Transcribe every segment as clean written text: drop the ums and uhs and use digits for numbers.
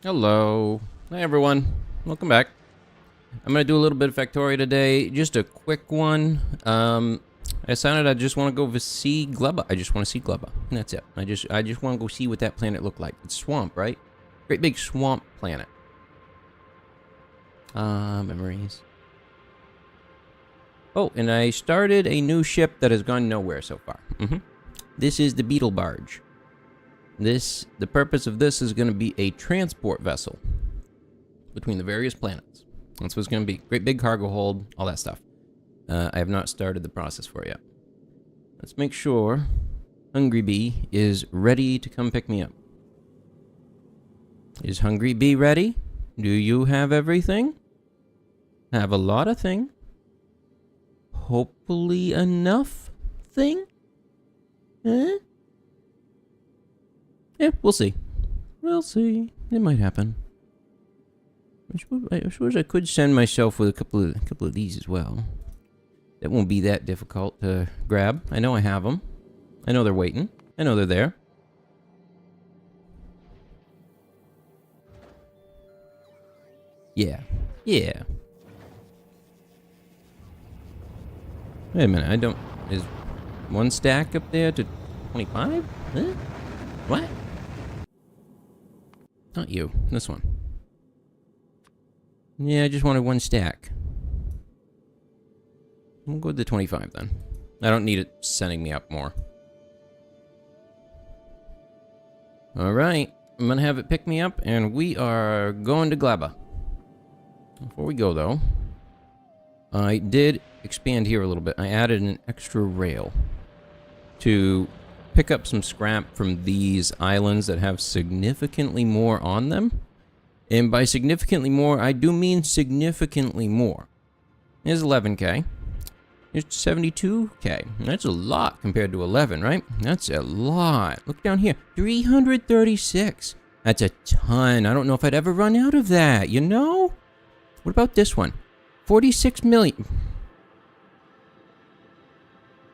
Hello. Hi, everyone. Welcome back. I'm going to do a little bit of Factorio today. Just a quick one. I decided I just want to go see Gleba. I just want to see Gleba. And that's it. I just want to go see what that planet looked like. It's swamp, right? Great big swamp planet. Memories. Oh, and I started a new ship that has gone nowhere so far. This is the Beetle Barge. The purpose of this is going to be a transport vessel between the various planets. That's what it's going to be. Great big cargo hold, all that stuff. I have not started the process for it yet. Let's make sure Hungry Bee is ready to come pick me up. Is Hungry Bee ready? Do you have everything? Have a lot of thing. Hopefully enough thing? Huh? Yeah, we'll see. We'll see. It might happen. I suppose I could send myself with a couple of these as well. That won't be that difficult to grab. I know I have them. I know they're waiting. I know they're there. Yeah. Yeah. Wait a minute. I don't... Is one stack up there to 25? Huh? What? Not you. This one. Yeah, I just wanted one stack. We'll go with the 25 then. I don't need it sending me up more. Alright. I'm gonna have it pick me up, and we are going to Gleba. Before we go, though, I did expand here a little bit. I added an extra rail to pick up some scrap from these islands that have significantly more on them. And by significantly more, I do mean significantly more. Here's 11k. Here's 72k. That's a lot compared to 11, right? That's a lot. Look down here. 336. That's a ton. I don't know if I'd ever run out of that, you know? What about this one? 46 million.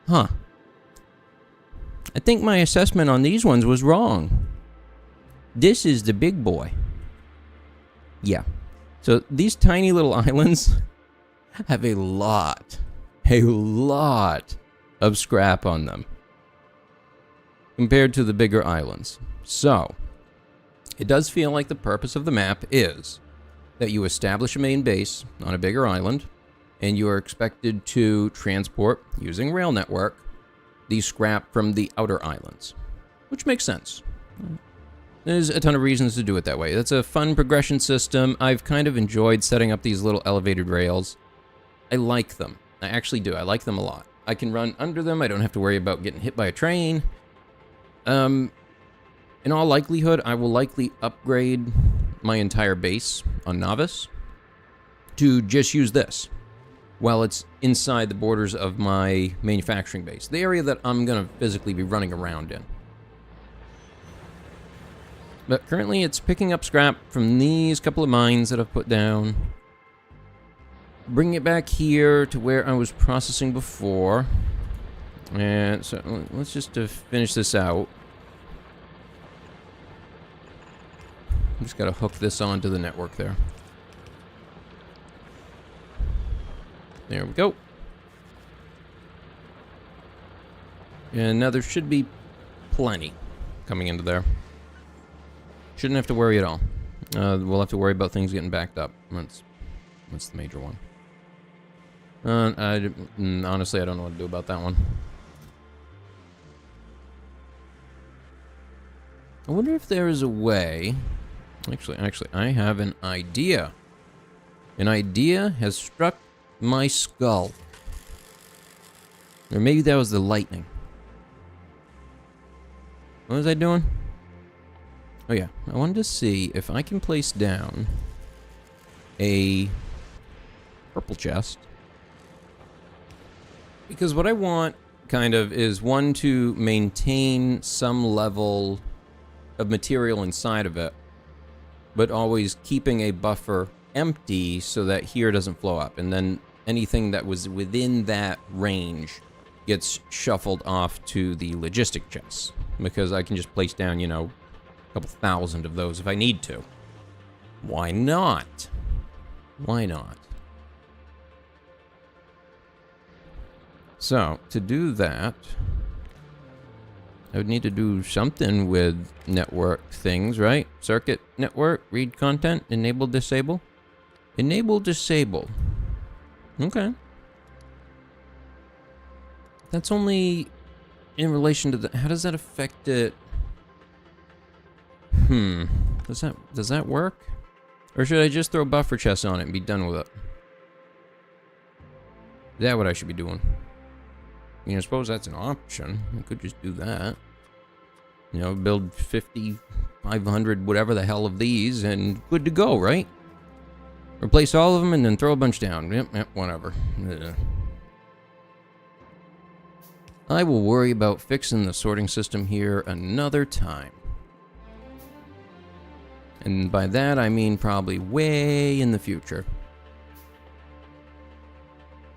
Huh. I think my assessment on these ones was wrong. This is the big boy. Yeah. So these tiny little islands have a lot of scrap on them compared to the bigger islands. So it does feel like the purpose of the map is that you establish a main base on a bigger island, and you are expected to transport, using rail network, the scrap from the outer islands, which makes sense. There's a ton of reasons to do it that way. That's a fun progression system. I've kind of enjoyed setting up these little elevated rails. I like them. I actually do. I like them a lot. I can run under them. I don't have to worry about getting hit by a train. In all likelihood, I will likely upgrade my entire base on Nauvis to just use this while it's inside the borders of my manufacturing base, the area that I'm going to physically be running around in. But currently it's picking up scrap from these couple of mines that I've put down, bringing it back here to where I was processing before. And so let's just finish this out. I'm just got to hook this onto the network there. There we go. And now there should be plenty coming into there. Shouldn't have to worry at all. We'll have to worry about things getting backed up. That's the major one. Honestly, I don't know what to do about that one. I wonder if there is a way... Actually, I have an idea. An idea has struck my skull. Or maybe that was the lightning. What was I doing? Oh yeah, I wanted to see if I can place down a purple chest. Because what I want, kind of, is one to maintain some level of material inside of it, but always keeping a buffer empty so that here doesn't flow up. And then anything that was within that range gets shuffled off to the logistic chests. Because I can just place down, you know, a couple thousand of those if I need to. Why not? Why not? So, to do that, I would need to do something with network things, right? Circuit network, read content, enable, disable. Enable, disable. Okay. That's only in relation to the... How does that affect it? Does that work? Or should I just throw buffer chests on it and be done with it? Is that what I should be doing? I mean, I suppose that's an option. I could just do that. You know, build 50, 500, whatever the hell of these, and good to go, right? Replace all of them and then throw a bunch down. Yep, whatever. Ugh. I will worry about fixing the sorting system here another time. And by that, I mean probably way in the future.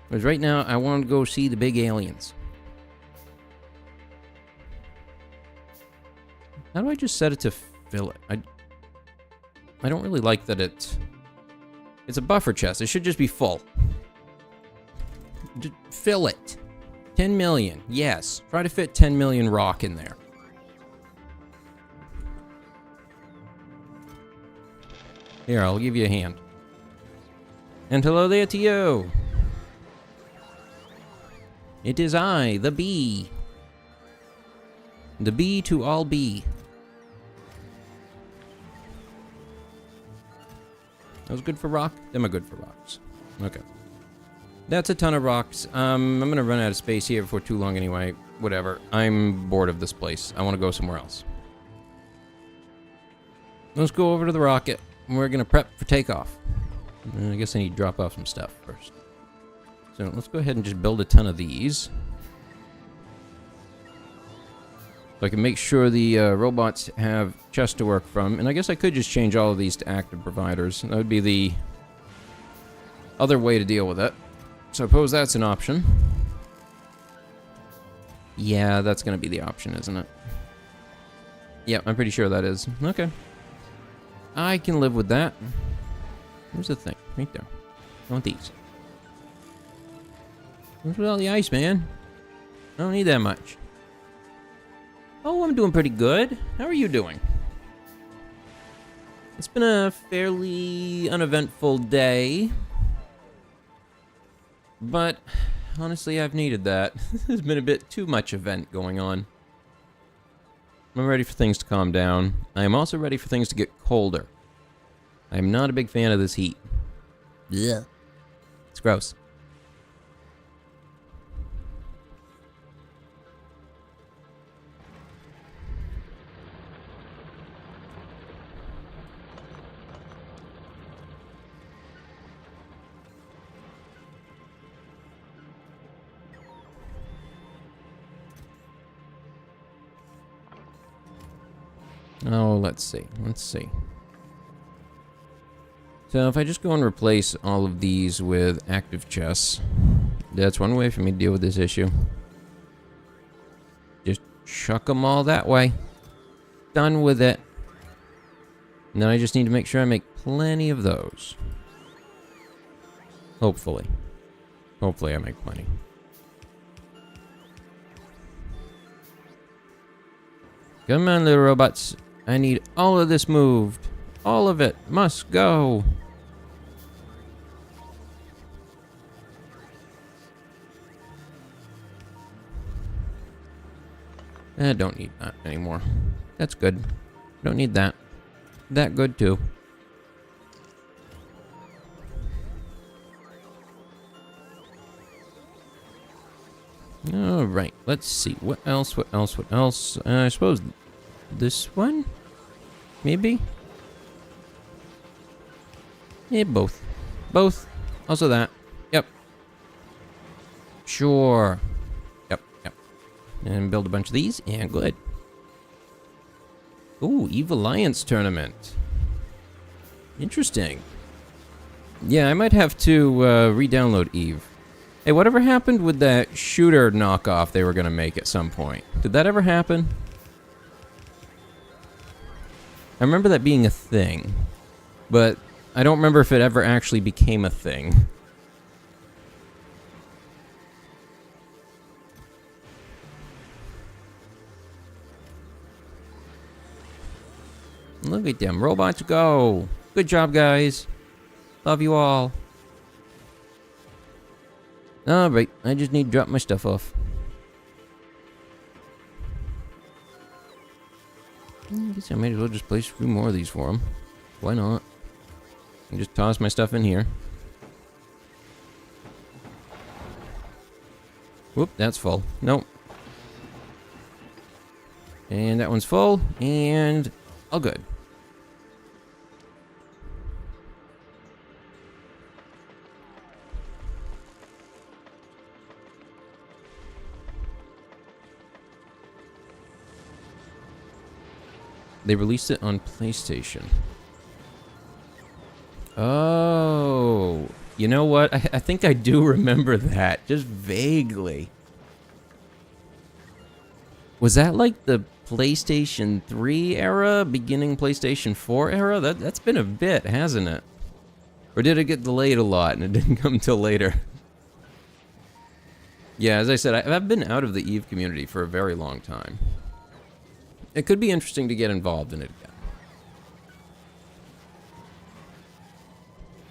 Because right now, I want to go see the big aliens. How do I just set it to fill it? I don't really like that it's a buffer chest. It should just be full. Just fill it. 10 million. Yes. Try to fit 10 million rock in there. Here, I'll give you a hand. And hello there to you. It is I, the bee. The bee to all bee. That was good for rock? Them are good for rocks. Okay. That's a ton of rocks. I'm gonna run out of space here before too long anyway. Whatever. I'm bored of this place. I want to go somewhere else. Let's go over to the rocket. We're gonna prep for takeoff. I guess I need to drop off some stuff first. So let's go ahead and just build a ton of these. So I can make sure the robots have chests to work from. And I guess I could just change all of these to active providers. That would be the other way to deal with it. So I suppose that's an option. Yeah, that's going to be the option, isn't it? Yeah, I'm pretty sure that is. Okay. I can live with that. Here's the thing. Right there. I want these. What's with all the ice, man? I don't need that much. Oh, I'm doing pretty good. How are you doing? It's been a fairly uneventful day. But, honestly, I've needed that. There's been a bit too much event going on. I'm ready for things to calm down. I am also ready for things to get colder. I am not a big fan of this heat. Yeah. It's gross. Oh, let's see. Let's see. So if I just go and replace all of these with active chests, that's one way for me to deal with this issue. Just chuck them all that way. Done with it. And then I just need to make sure I make plenty of those. Hopefully. Hopefully I make plenty. Come on, little robots. I need all of this moved. All of it must go. I don't need that anymore. That's good. Don't need that. That good too. Alright, let's see. What else? What else? What else? I suppose this one? Maybe? Yeah, both. Both. Also that. Yep. Sure. Yep, yep. And build a bunch of these, and good. Ooh, Eve Alliance tournament. Interesting. Yeah, I might have to re-download Eve. Hey, whatever happened with that shooter knockoff they were going to make at some point? Did that ever happen? I remember that being a thing. But I don't remember if it ever actually became a thing. Look at them robots go. Good job, guys. Love you all. Alright, I just need to drop my stuff off. I guess I might as well just place a few more of these for them. Why not? I can just toss my stuff in here. Whoop, that's full. Nope. And that one's full, and all good. They released it on PlayStation. Oh, you know what? I think I do remember that, just vaguely. Was that like the PlayStation 3 era, beginning PlayStation 4 era? That's been a bit, hasn't it? Or did it get delayed a lot and it didn't come till later? Yeah, as I said, I've been out of the EVE community for a very long time. It could be interesting to get involved in it again.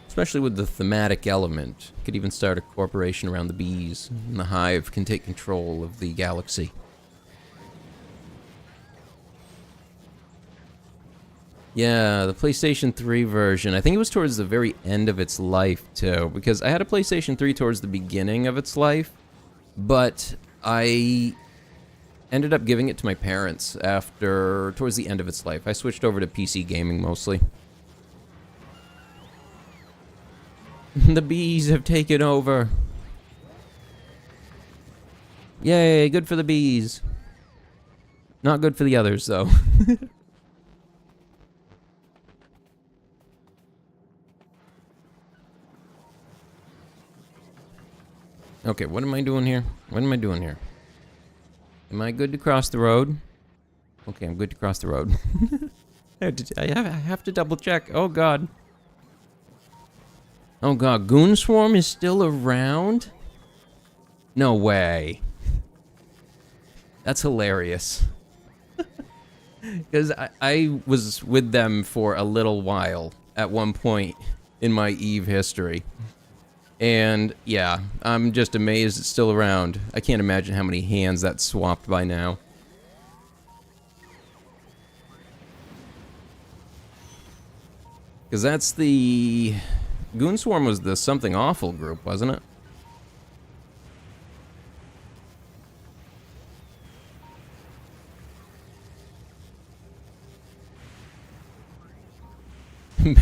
Especially with the thematic element. Could even start a corporation around the bees, and the hive can take control of the galaxy. Yeah, the PlayStation 3 version. I think it was towards the very end of its life, too. Because I had a PlayStation 3 towards the beginning of its life, but I ended up giving it to my parents towards the end of its life. I switched over to PC gaming mostly. The bees have taken over. Yay, good for the bees. Not good for the others, though. Okay, what am I doing here? What am I doing here? Am I good to cross the road? Okay, I'm good to cross the road. I have to double check. Oh, God. Oh, God. Goon Swarm is still around? No way. That's hilarious. Because I was with them for a little while at one point in my EVE history. And, yeah, I'm just amazed it's still around. I can't imagine how many hands that's swapped by now. Because that's the... Goon Swarm was the Something Awful group, wasn't it?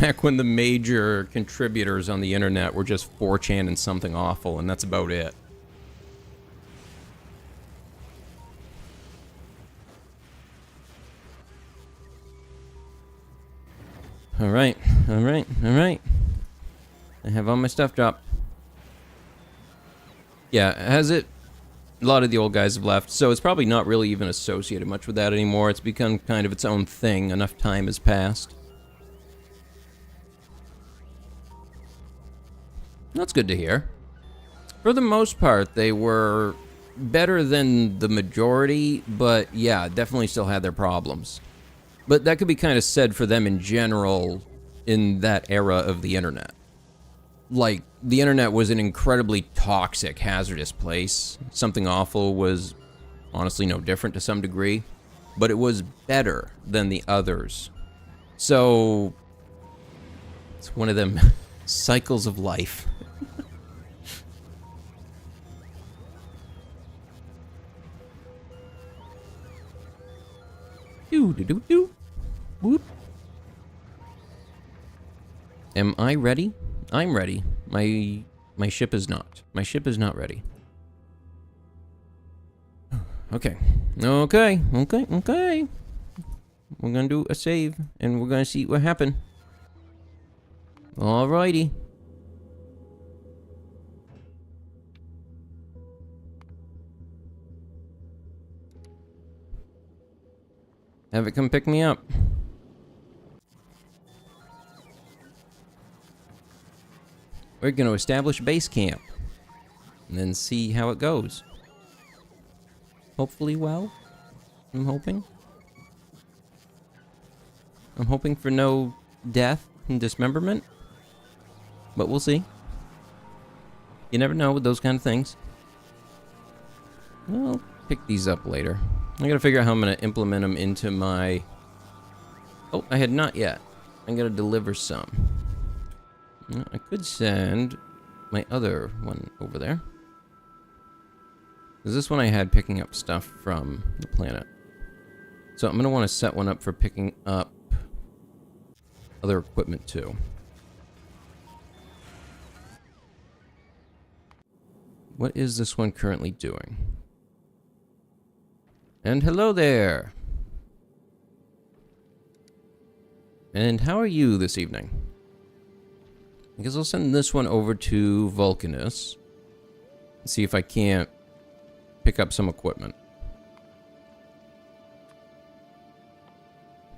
Back when the major contributors on the internet were just 4chan and Something Awful, and that's about it. Alright, alright, alright. I have all my stuff dropped. Yeah, has it? A lot of the old guys have left, so it's probably not really even associated much with that anymore. It's become kind of its own thing. Enough time has passed. That's good to hear. For the most part, they were better than the majority, but yeah, definitely still had their problems. But that could be kind of said for them in general in that era of the internet. Like, the internet was an incredibly toxic, hazardous place. Something Awful was honestly no different to some degree, but it was better than the others. So, it's one of them cycles of life. Do. Whoop. Am I ready? I'm ready. My ship is not. My ship is not ready. Okay. Okay. We're gonna do a save, and we're gonna see what happened. Alrighty. Have it come pick me up. We're going to establish base camp. And then see how it goes. Hopefully well. I'm hoping. I'm hoping for no death and dismemberment. But we'll see. You never know with those kind of things. I'll pick these up later. I gotta figure out how I'm gonna implement them into my... Oh, I had not yet. I'm gonna deliver some. I could send my other one over there. Is this one I had picking up stuff from the planet? So I'm gonna want to set one up for picking up other equipment too. What is this one currently doing? And hello there! And how are you this evening? I guess I'll send this one over to Vulcanus. And see if I can't pick up some equipment.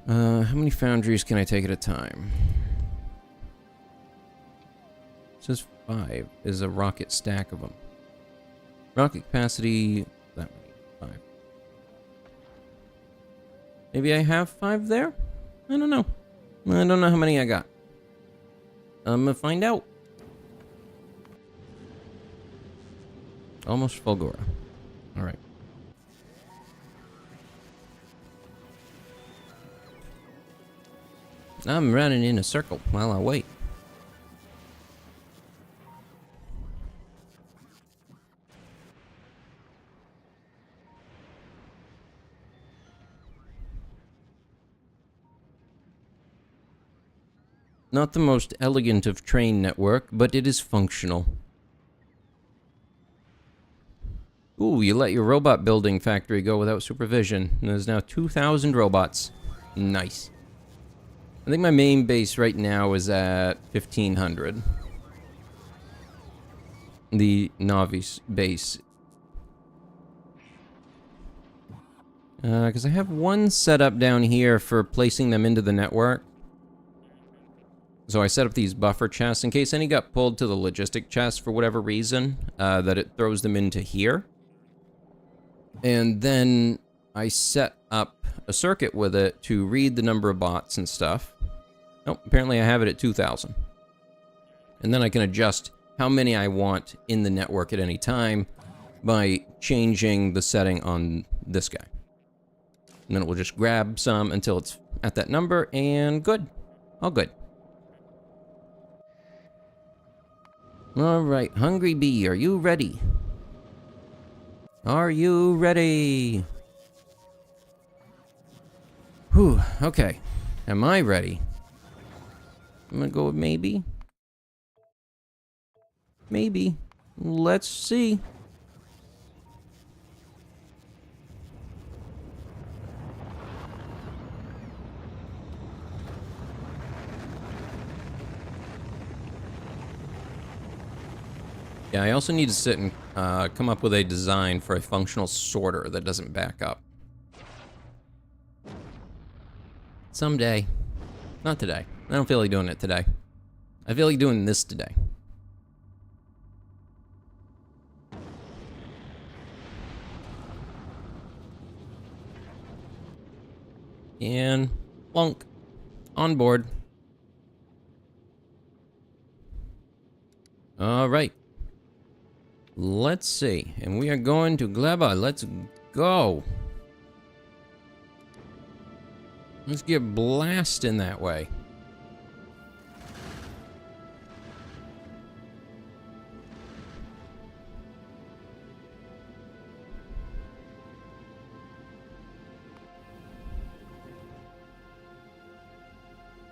How many foundries can I take at a time? It says 5 is a rocket stack of them. Rocket capacity, that many, 5. Maybe I have 5 there? I don't know. I don't know how many I got. I'm gonna find out. Almost Fulgora. Alright. I'm running in a circle while I wait. Not the most elegant of train network, but it is functional. Ooh, you let your robot building factory go without supervision. And there's now 2,000 robots. Nice. I think my main base right now is at 1,500. The Nauvis base. Because I have one set up down here for placing them into the network. So I set up these buffer chests in case any got pulled to the logistic chest for whatever reason, that it throws them into here. And then I set up a circuit with it to read the number of bots and stuff. Oh, apparently I have it at 2,000. And then I can adjust how many I want in the network at any time by changing the setting on this guy. And then it will just grab some until it's at that number, and good. All good. Alright, Hungry Bee, are you ready? Are you ready? Whew, okay. Am I ready? I'm gonna go with maybe. Maybe. Let's see. Yeah, I also need to sit and come up with a design for a functional sorter that doesn't back up. Someday. Not today. I don't feel like doing it today. I feel like doing this today. And plunk. On board. Alright. Let's see. And we are going to Gleba. Let's go. Let's get blasting that way.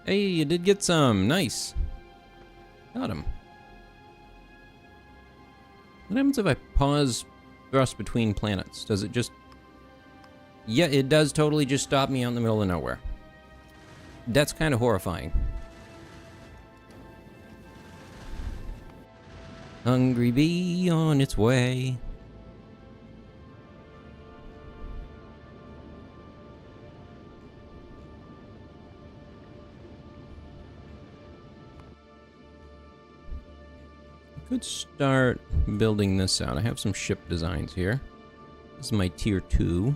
Hey, you did get some. Nice. Got him. What happens if I pause thrust between planets? Does it just... Yeah, it does totally just stop me out in the middle of nowhere. That's kind of horrifying. Hungry Bee on its way. could start building this out. I have some ship designs here. This is my tier 2.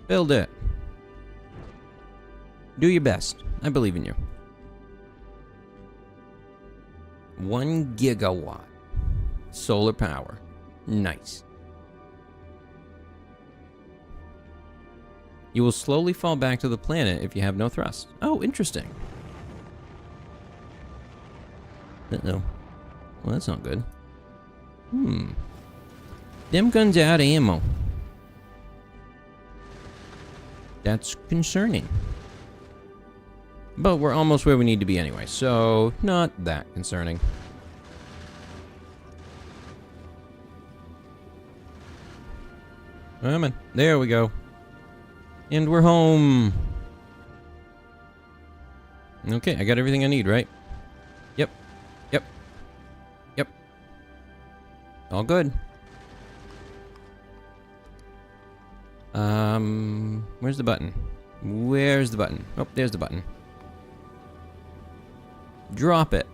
Build it. Do your best. I believe in you. 1 gigawatt. Solar power. Nice. You will slowly fall back to the planet if you have no thrust. Oh, interesting. Uh-oh. Well, that's not good. Them guns are out of ammo. That's concerning. But we're almost where we need to be anyway, so not that concerning. Come on. There we go. And we're home. Okay, I got everything I need, right? Yep. Yep. Yep. All good. Where's the button? Where's the button? Oh, there's the button. Drop it.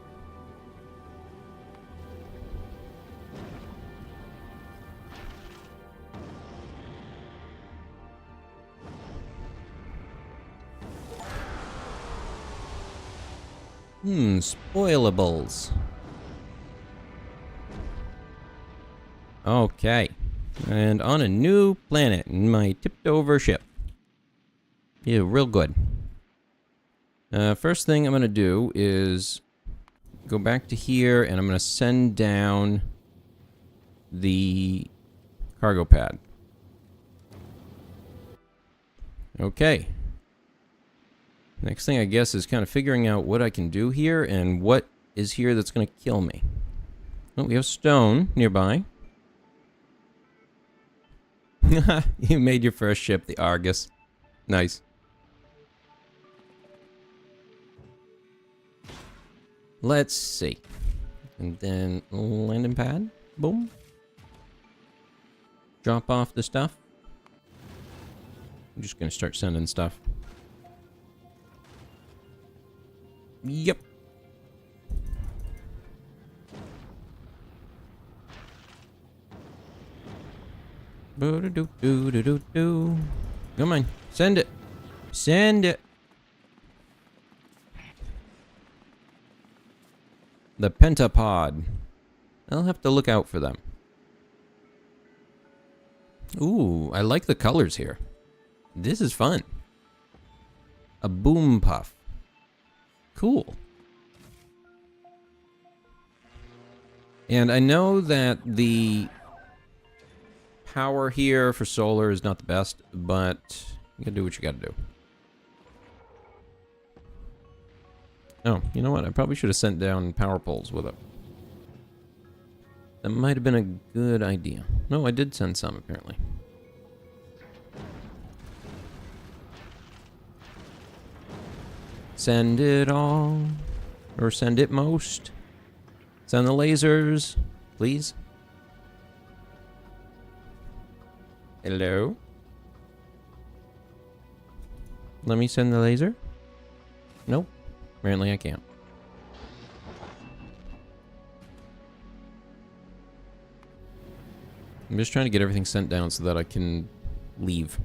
Spoilables. Okay. And on a new planet in my tipped over ship. Yeah, real good. First thing I'm going to do is go back to here and I'm going to send down the cargo pad. Okay. Next thing I guess is kind of figuring out what I can do here and what is here that's going to kill me. Oh, we have stone nearby. You made your first ship, the Argus. Nice. Let's see. And then landing pad. Boom. Drop off the stuff. I'm just going to start sending stuff. Yep. Boo-doo-doo-doo-doo-doo. Come on, send it. Send it. The pentapod. I'll have to look out for them. Ooh, I like the colors here. This is fun. A boom puff. Cool. And I know that the power here for solar is not the best, but you gotta do what you gotta do. Oh, you know what? I probably should have sent down power poles with it. That might have been a good idea. No, I did send some, apparently. Send it all. Or send it most. Send the lasers, please. Hello? Let me send the laser? Nope. Apparently I can't. I'm just trying to get everything sent down so that I can leave.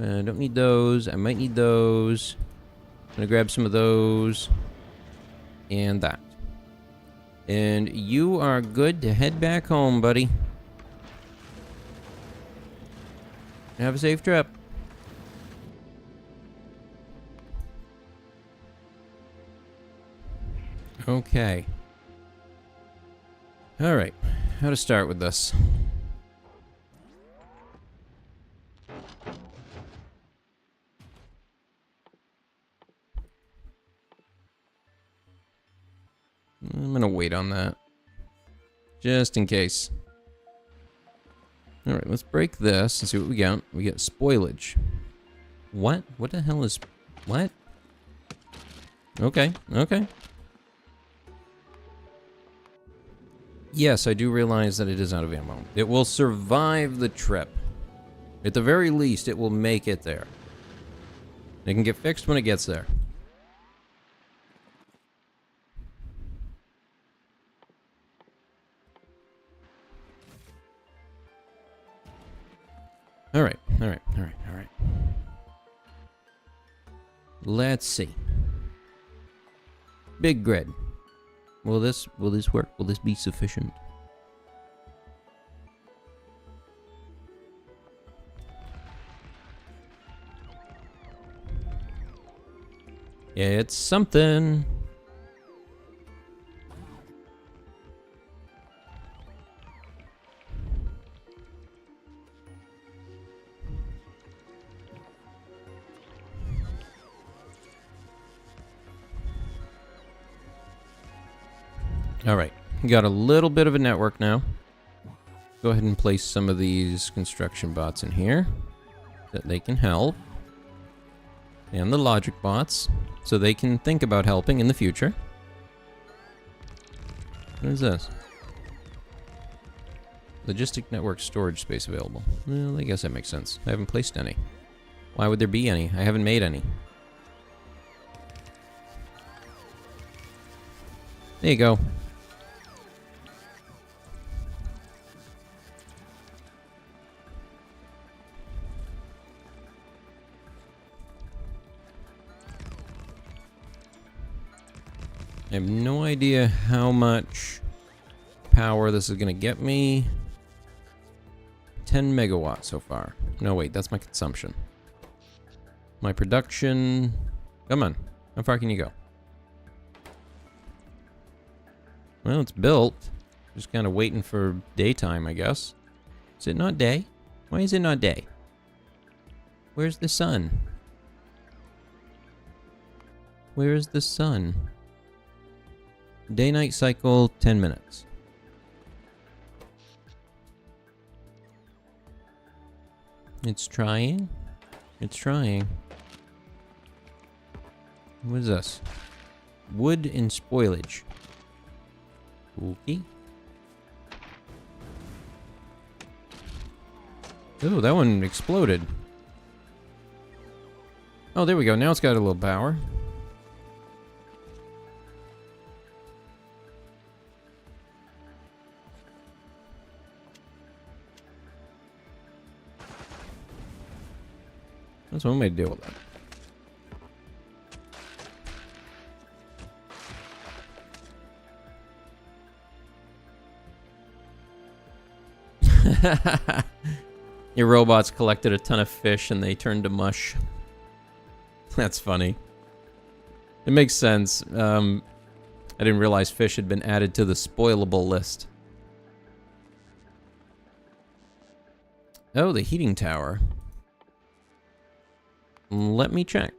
I don't need those. I might need those. I'm gonna grab some of those. And that. And you are good to head back home, buddy. Have a safe trip. Okay. Alright. How to start with this? I'm gonna wait on that. Just in case. Alright, let's break this and see what we got. We get spoilage. What? What the hell is... What? Okay, okay. Yes, I do realize that it is out of ammo. It will survive the trip. At the very least, it will make it there. It can get fixed when it gets there. Let's see. Big grid. Will this work? Will this be sufficient? It's something. All right, we got a little bit of a network now. Go ahead and place some of these construction bots in here that they can help. And the logic bots, so they can think about helping in the future. What is this? Logistic network storage space available. Well, I guess that makes sense. I haven't placed any. Why would there be any? I haven't made any. There you go. I have no idea how much power this is going to get me. 10 megawatts so far. No, wait, that's my consumption. My production... Come on. How far can you go? Well, it's built. Just kind of waiting for daytime, I guess. Is it not day? Why is it not day? Where's the sun? Where is the sun? Day-night cycle, 10 minutes. It's trying. It's trying. What is this? Wood and spoilage. Okay. Oh, that one exploded. Oh, there we go. Now it's got a little power. That's one way to deal with that. Your robots collected a ton of fish and they turned to mush. That's funny. It makes sense. I didn't realize fish had been added to the spoilable list. Oh, the heating tower. Let me check.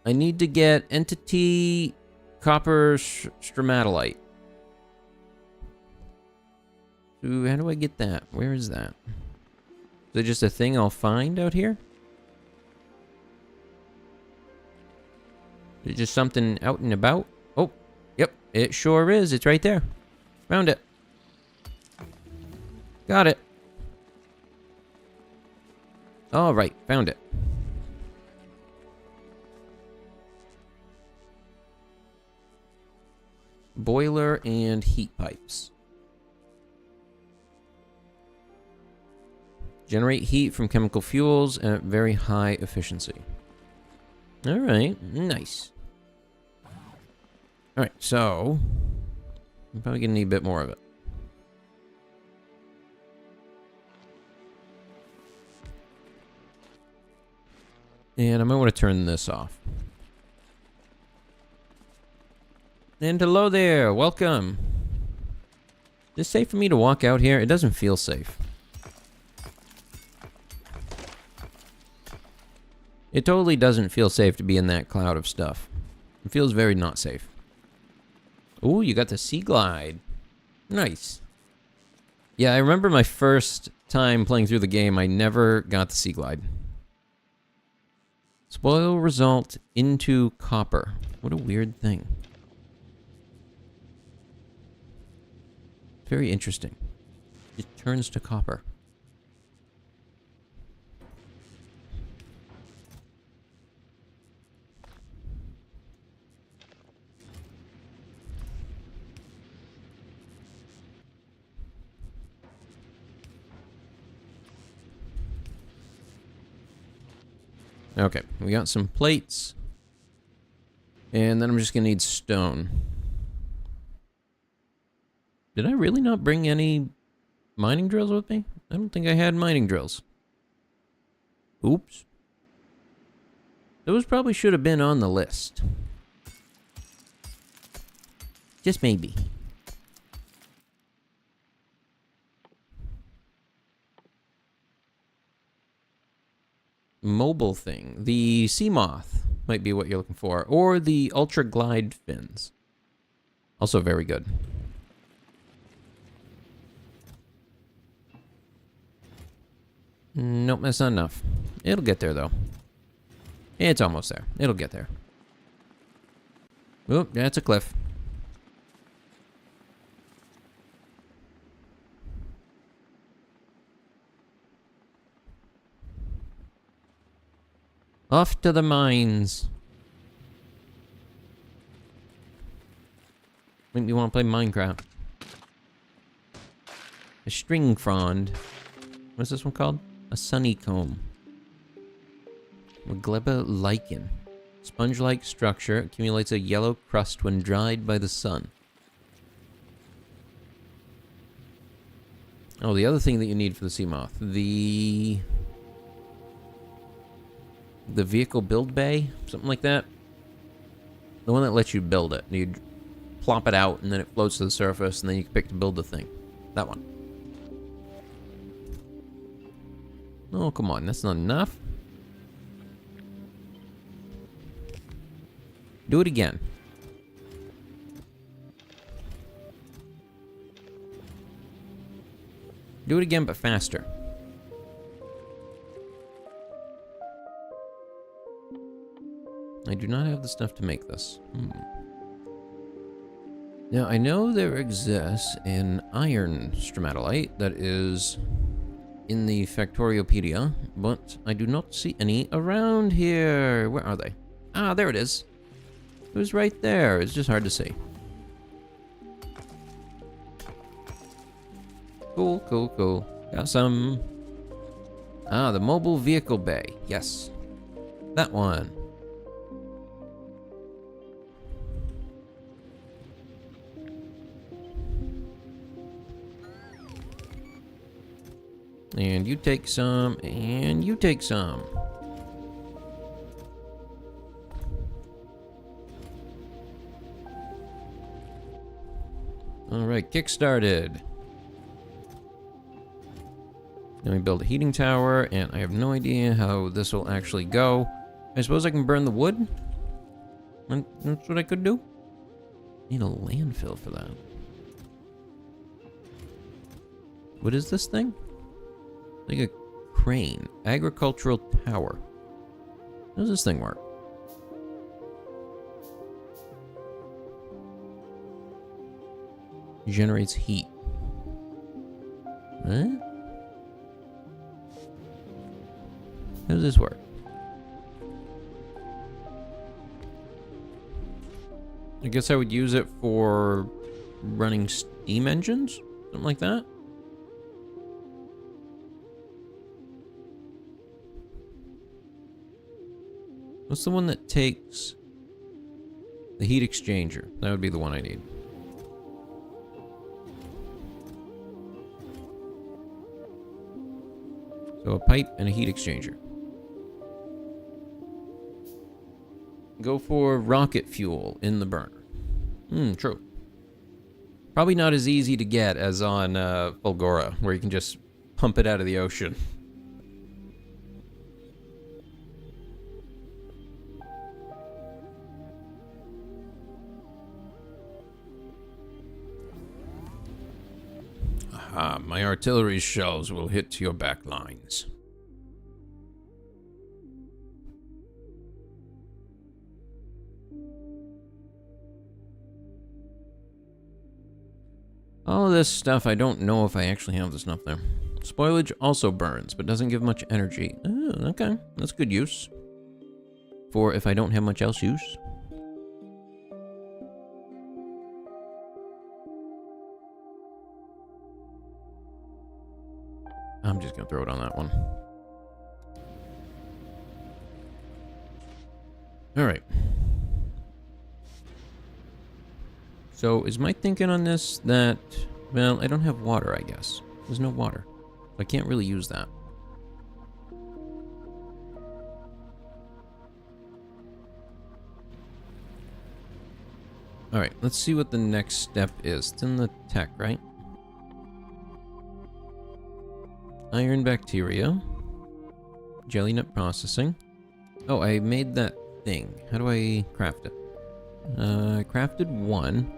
I need to get entity copper stromatolite. Ooh, how do I get that? Where is that? Is it just a thing I'll find out here? Is it just something out and about? Oh, yep, it sure is. It's right there. Found it. Got it. All right, found it. Boiler and heat pipes. Generate heat from chemical fuels at very high efficiency. All right, nice. All right, so I'm probably gonna need a bit more of it. And I might want to turn this off. And hello there, welcome. Is it safe for me to walk out here? It doesn't feel safe. It totally doesn't feel safe to be in that cloud of stuff. It feels very not safe. Ooh, you got the Sea Glide. Nice. Yeah, I remember my first time playing through the game, I never got the Sea Glide. Spoil result into copper. What a weird thing. Very interesting. It turns to copper. Okay, we got some plates. And then I'm just gonna need stone. Did I really not bring any mining drills with me? I don't think I had mining drills. Oops. Those probably should have been on the list. Just maybe. Mobile thing. The sea moth might be what you're looking for. Or the ultra glide fins. Also very good. Nope, that's not enough. It'll get there, though. It's almost there. It'll get there. Oop, that's a cliff. Off to the mines. Make me want to play Minecraft. A string frond. What's this one called? A sunny comb. Magleba lichen. Sponge-like structure accumulates a yellow crust when dried by the sun. Oh, the other thing that you need for the sea moth. The vehicle build bay? Something like that? The one that lets you build it. You plop it out and then it floats to the surface and then you can pick to build the thing. That one. Oh, come on. That's not enough. Do it again. Do it again, but faster. I do not have the stuff to make this. Now, I know there exists an iron stromatolite that is in the Factoriopedia, but I do not see any around here. Where are they? Ah, there it is. It was right there. It's just hard to see. Cool, cool, cool. Got some. Ah, the mobile vehicle bay. Yes. That one. And you take some, and you take some. Alright, kick started. Then we build a heating tower, and I have no idea how this will actually go. I suppose I can burn the wood? That's what I could do? Need a landfill for that. What is this thing? Like a crane. Agricultural tower. How does this thing work? Generates heat. Huh? How does this work? I guess I would use it for running steam engines? Something like that? What's the one that takes the heat exchanger? That would be the one I need. So a pipe and a heat exchanger. Go for rocket fuel in the burner. True. Probably not as easy to get as on Fulgora, where you can just pump it out of the ocean. Aha, my artillery shells will hit your back lines. All of this stuff, I don't know if I actually have the stuff there. Spoilage also burns, but doesn't give much energy. Oh, okay. That's good use. For if I don't have much else use. I'm just gonna throw it on that one. Alright. So, is my thinking on this that... Well, I don't have water, I guess. There's no water. I can't really use that. Alright, let's see what the next step is. It's in the tech, right? Iron bacteria. Jelly nut processing. Oh, I made that thing. How do I craft it? I crafted one.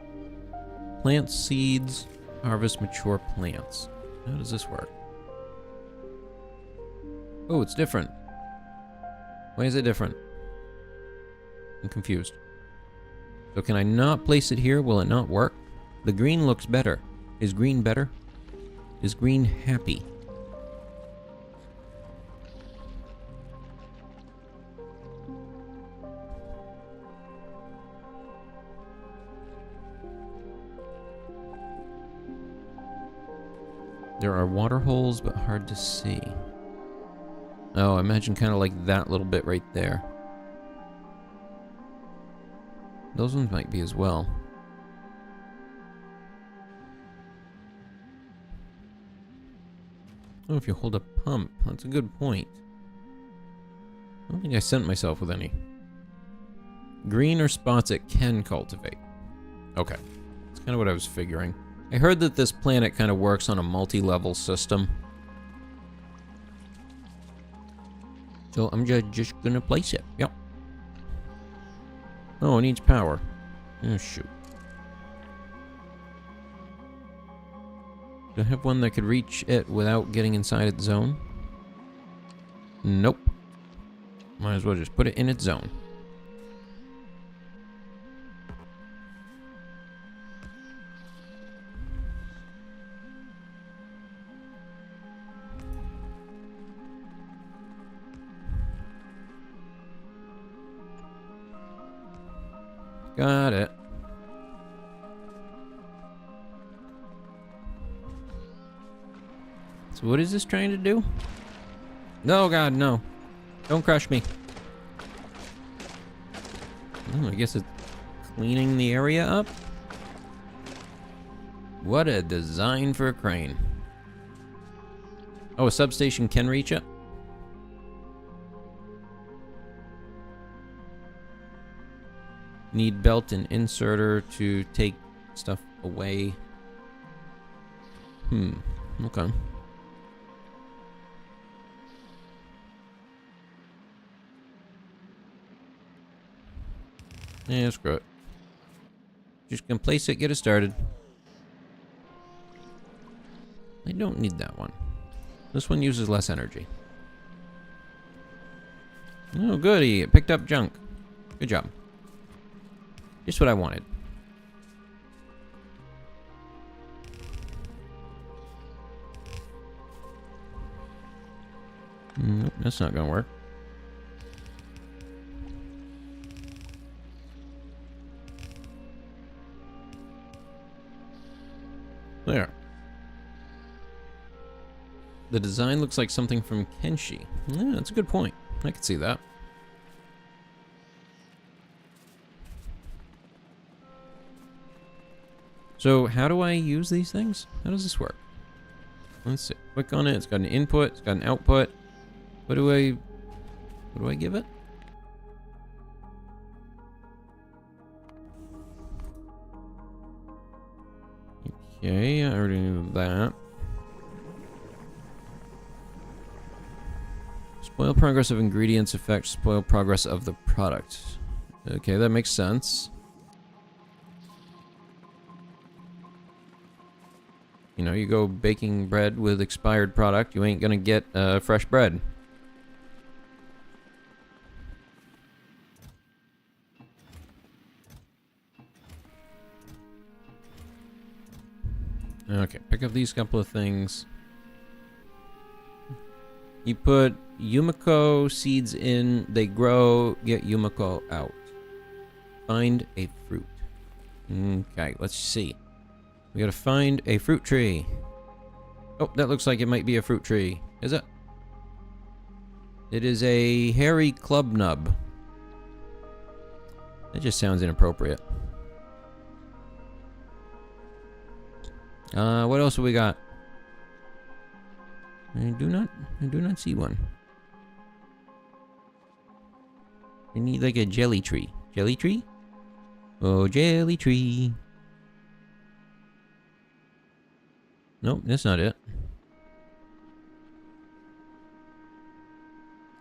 Plant seeds. Harvest mature plants. How does this work? Oh, it's different. Why is it different? I'm confused. So can I not place it here? Will it not work? The green looks better. Is green better? Is green happy? There are water holes, but hard to see. Oh, imagine kind of like that little bit right there. Those ones might be as well. Oh, if you hold a pump. That's a good point. I don't think I sent myself with any. Green or spots it can cultivate. Okay. That's kind of what I was figuring. I heard that this planet kind of works on a multi-level system. So I'm just gonna place it. Yep. Oh, it needs power. Oh, shoot. Do I have one that could reach it without getting inside its zone? Nope. Might as well just put it in its zone. Got it. So what is this trying to do? No, God, no. Don't crush me. Oh, I guess it's cleaning the area up. What a design for a crane. Oh, a substation can reach it? Need belt and inserter to take stuff away. Okay. Yeah, screw it. Just gonna place it, get it started. I don't need that one. This one uses less energy. Oh, goody. It picked up junk. Good job. Just what I wanted. Nope, that's not gonna work. There. The design looks like something from Kenshi. Yeah, that's a good point. I can see that. So how do I use these things? How does this work? Let's see. Click on it. It's got an input. It's got an output. What do I give it? Okay, I already knew that. Spoil progress of ingredients affects spoil progress of the product. Okay, that makes sense. You know, you go baking bread with expired product, you ain't gonna get fresh bread. Okay, pick up these couple of things. You put Yumiko seeds in, they grow, get Yumiko out. Find a fruit. Okay, let's see. We gotta find a fruit tree. Oh, that looks like it might be a fruit tree. Is it? It is a hairy club nub. That just sounds inappropriate. What else have we got? I do not see one. I need like a jelly tree. Jelly tree? Oh, jelly tree. Nope, that's not it.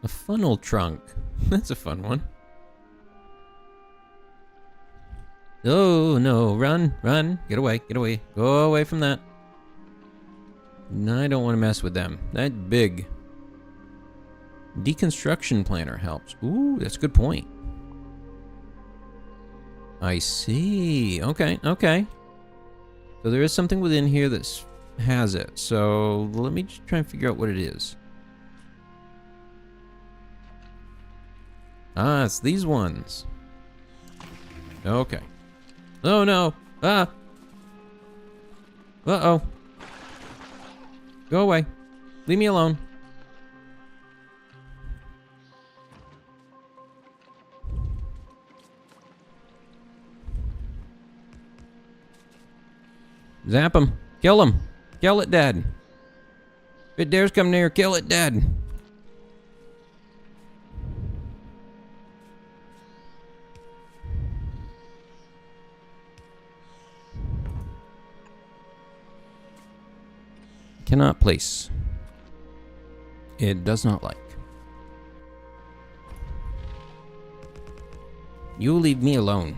A funnel trunk. That's a fun one. Oh, no. Run, run. Get away, get away. Go away from that. No, I don't want to mess with them. That's big. Deconstruction planner helps. Ooh, that's a good point. I see. Okay, okay. So there is something within here that has it. So let me just try and figure out what it is. Ah, it's these ones. Okay. Oh no! Ah! Uh-oh. Go away. Leave me alone. Zap him. Kill him. Kill it dead. If it dares come near, kill it dead. Cannot place. It does not like. You leave me alone.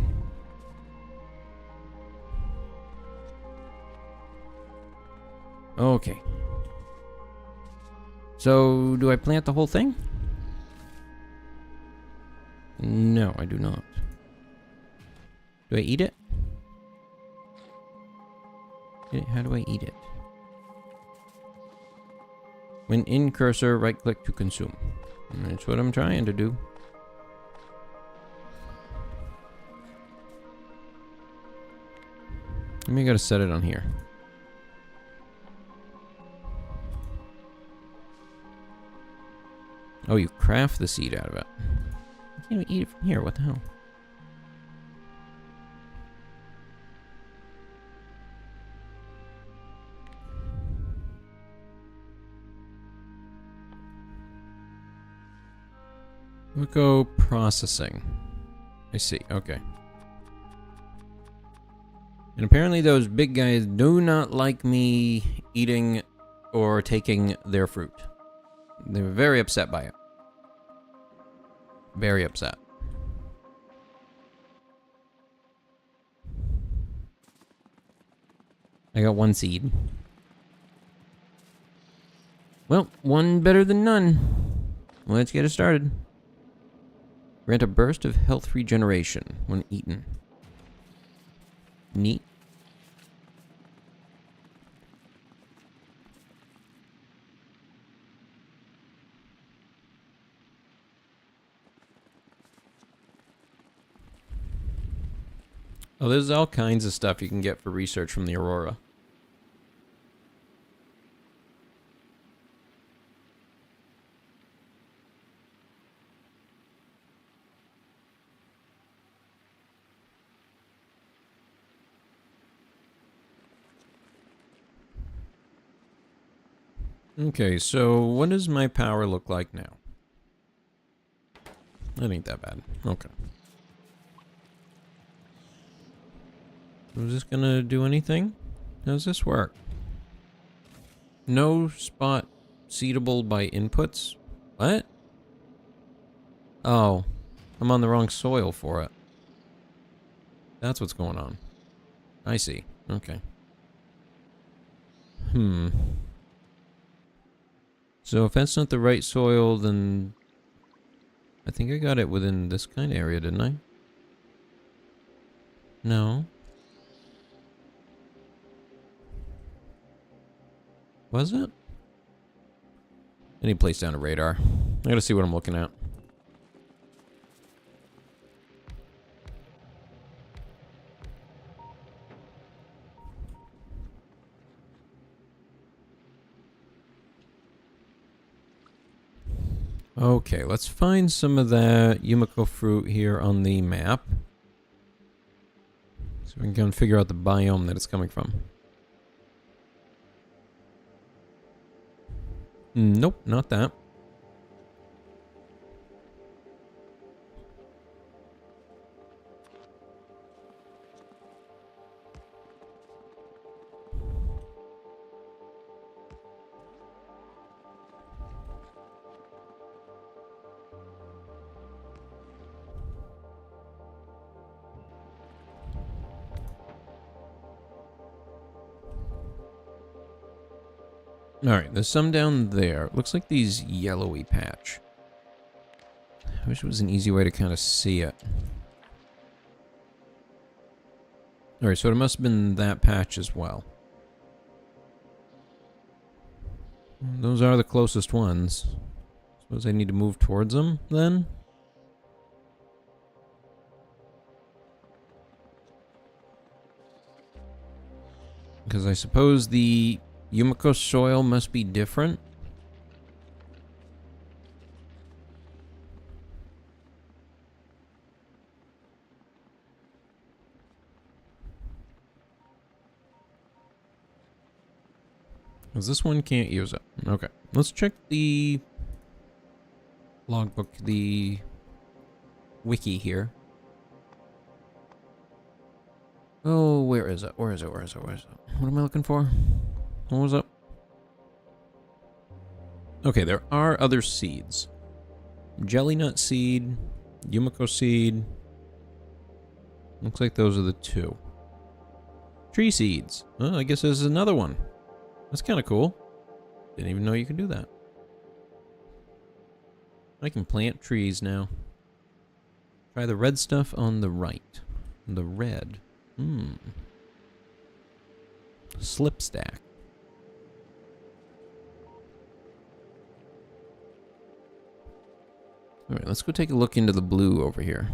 Okay. So, do I plant the whole thing? No, I do not. Do I eat it? How do I eat it? When in cursor, right click to consume. That's what I'm trying to do. Maybe I gotta set it on here. Oh, you craft the seed out of it. I can't even eat it from here. What the hell? We'll go processing. I see. Okay. And apparently those big guys do not like me eating or taking their fruit. They're very upset by it. Very upset. I got one seed. Well, one better than none. Let's get it started. Grant a burst of health regeneration when eaten. Neat. Oh, there's all kinds of stuff you can get for research from the Aurora. Okay, so what does my power look like now? That ain't that bad. Okay. Is this gonna do anything? How does this work? No spot seedable by inputs? What? Oh, I'm on the wrong soil for it. That's what's going on. I see. Okay. So if that's not the right soil, then I think I got it within this kind of area, didn't I? No. Was it? I need to place down a radar. I gotta see what I'm looking at. Okay, let's find some of that Yumiko fruit here on the map. So we can go and figure out the biome that it's coming from. Nope, not that. Alright, there's some down there. Looks like these yellowy patch. I wish it was an easy way to kind of see it. Alright, so it must have been that patch as well. Those are the closest ones. Suppose I need to move towards them, then? Because I suppose the Yumiko soil must be different. Because this one can't use it. Okay, let's check the logbook, the wiki here. Oh, where is it? Where is it? Where is it? Where is it? What am I looking for? What was up? Okay, there are other seeds. Jelly nut seed, Yumiko seed. Looks like those are the two. Tree seeds. Oh, I guess there's another one. That's kind of cool. Didn't even know you could do that. I can plant trees now. Try the red stuff on the right. The red. Slip stack. Alright, let's go take a look into the blue over here.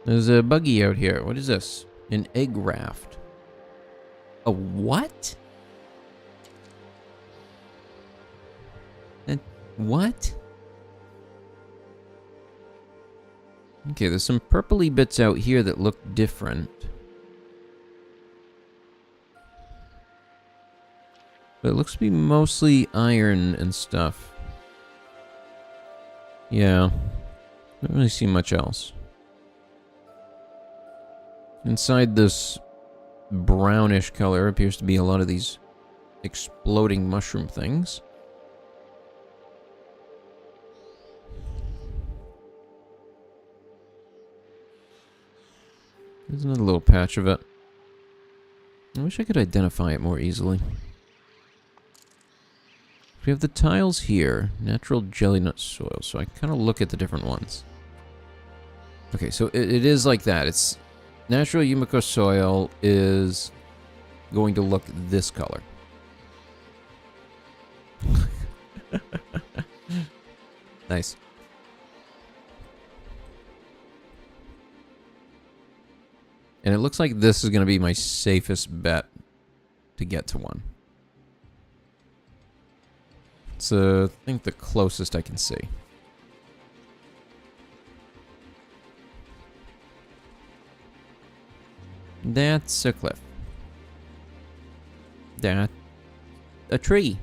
There's a buggy out here. What is this? An egg raft. A what? What? Okay, there's some purpley bits out here that look different. But it looks to be mostly iron and stuff. Yeah. Don't really see much else. Inside this brownish color appears to be a lot of these exploding mushroom things. There's another little patch of it. I wish I could identify it more easily. We have the tiles here. Natural jelly nut soil. So I kind of look at the different ones. Okay, so it is like that. It's natural Yumiko soil is going to look this color. Nice. And it looks like this is going to be my safest bet to get to one. It's, I think, the closest I can see. That's a cliff. That's a tree.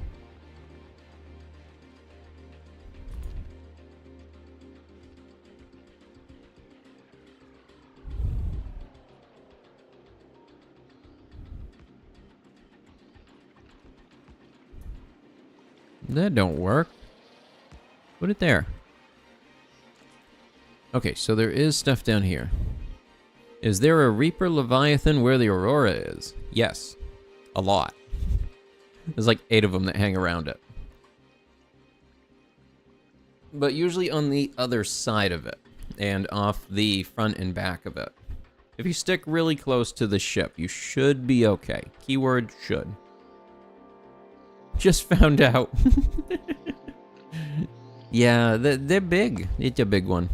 That don't work. Put it there. Okay, so there is stuff down here. Is there a Reaper Leviathan where the Aurora is? Yes. A lot. There's like 8 of them that hang around it. But usually on the other side of it. And off the front and back of it. If you stick really close to the ship, you should be okay. Keyword should. Just found out. Yeah, they're big. It's a big one.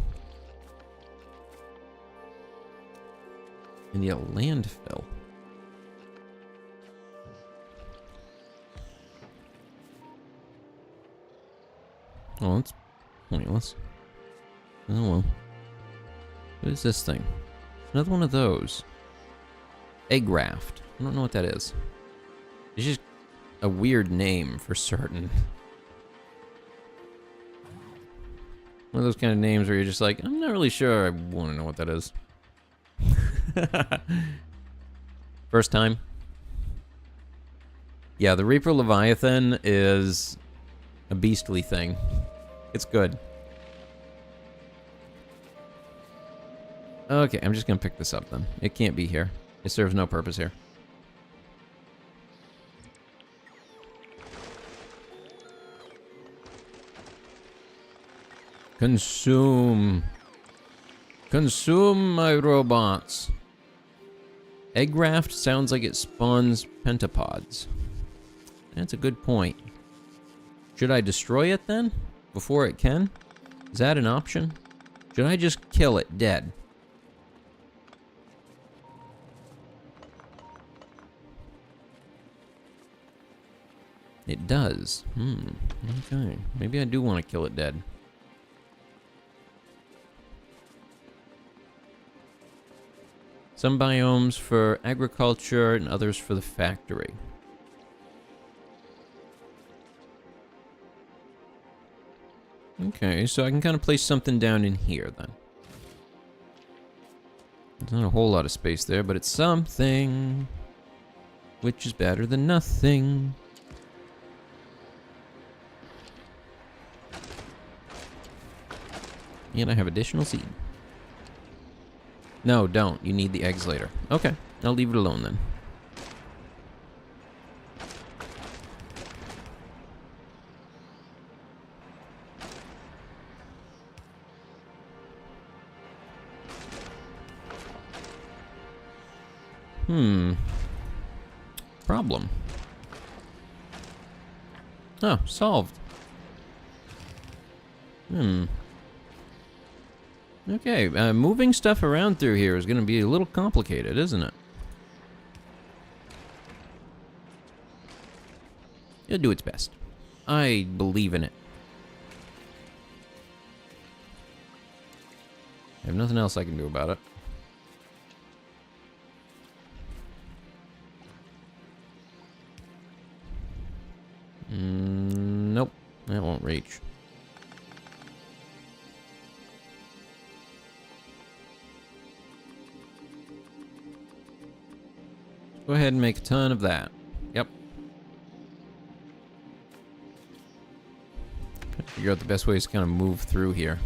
And yet landfill. Oh, it's pointless. Oh well. What is this thing? Another one of those. Egg raft. I don't know what that is. It's just a weird name for certain. One of those kind of names where you're just like, I'm not really sure I want to know what that is. First time. Yeah, the Reaper Leviathan is a beastly thing. It's good. Okay, I'm just gonna pick this up then. It can't be here. It serves no purpose here. Consume. Consume my robots. Egg raft sounds like it spawns pentapods. That's a good point. Should I destroy it then? Before it can? Is that an option? Should I just kill it dead? It does. Okay. Maybe I do want to kill it dead. Some biomes for agriculture and others for the factory. Okay, so I can kind of place something down in here then. There's not a whole lot of space there, but it's something. Which is better than nothing. And I have additional seed. No, don't. You need the eggs later. Okay, I'll leave it alone then. Problem. Oh, solved. Okay, moving stuff around through here is going to be a little complicated, isn't it? It'll do its best. I believe in it. I have nothing else I can do about it. Nope, that won't reach. Go ahead and make a ton of that. Yep. Figure out the best ways to kind of move through here.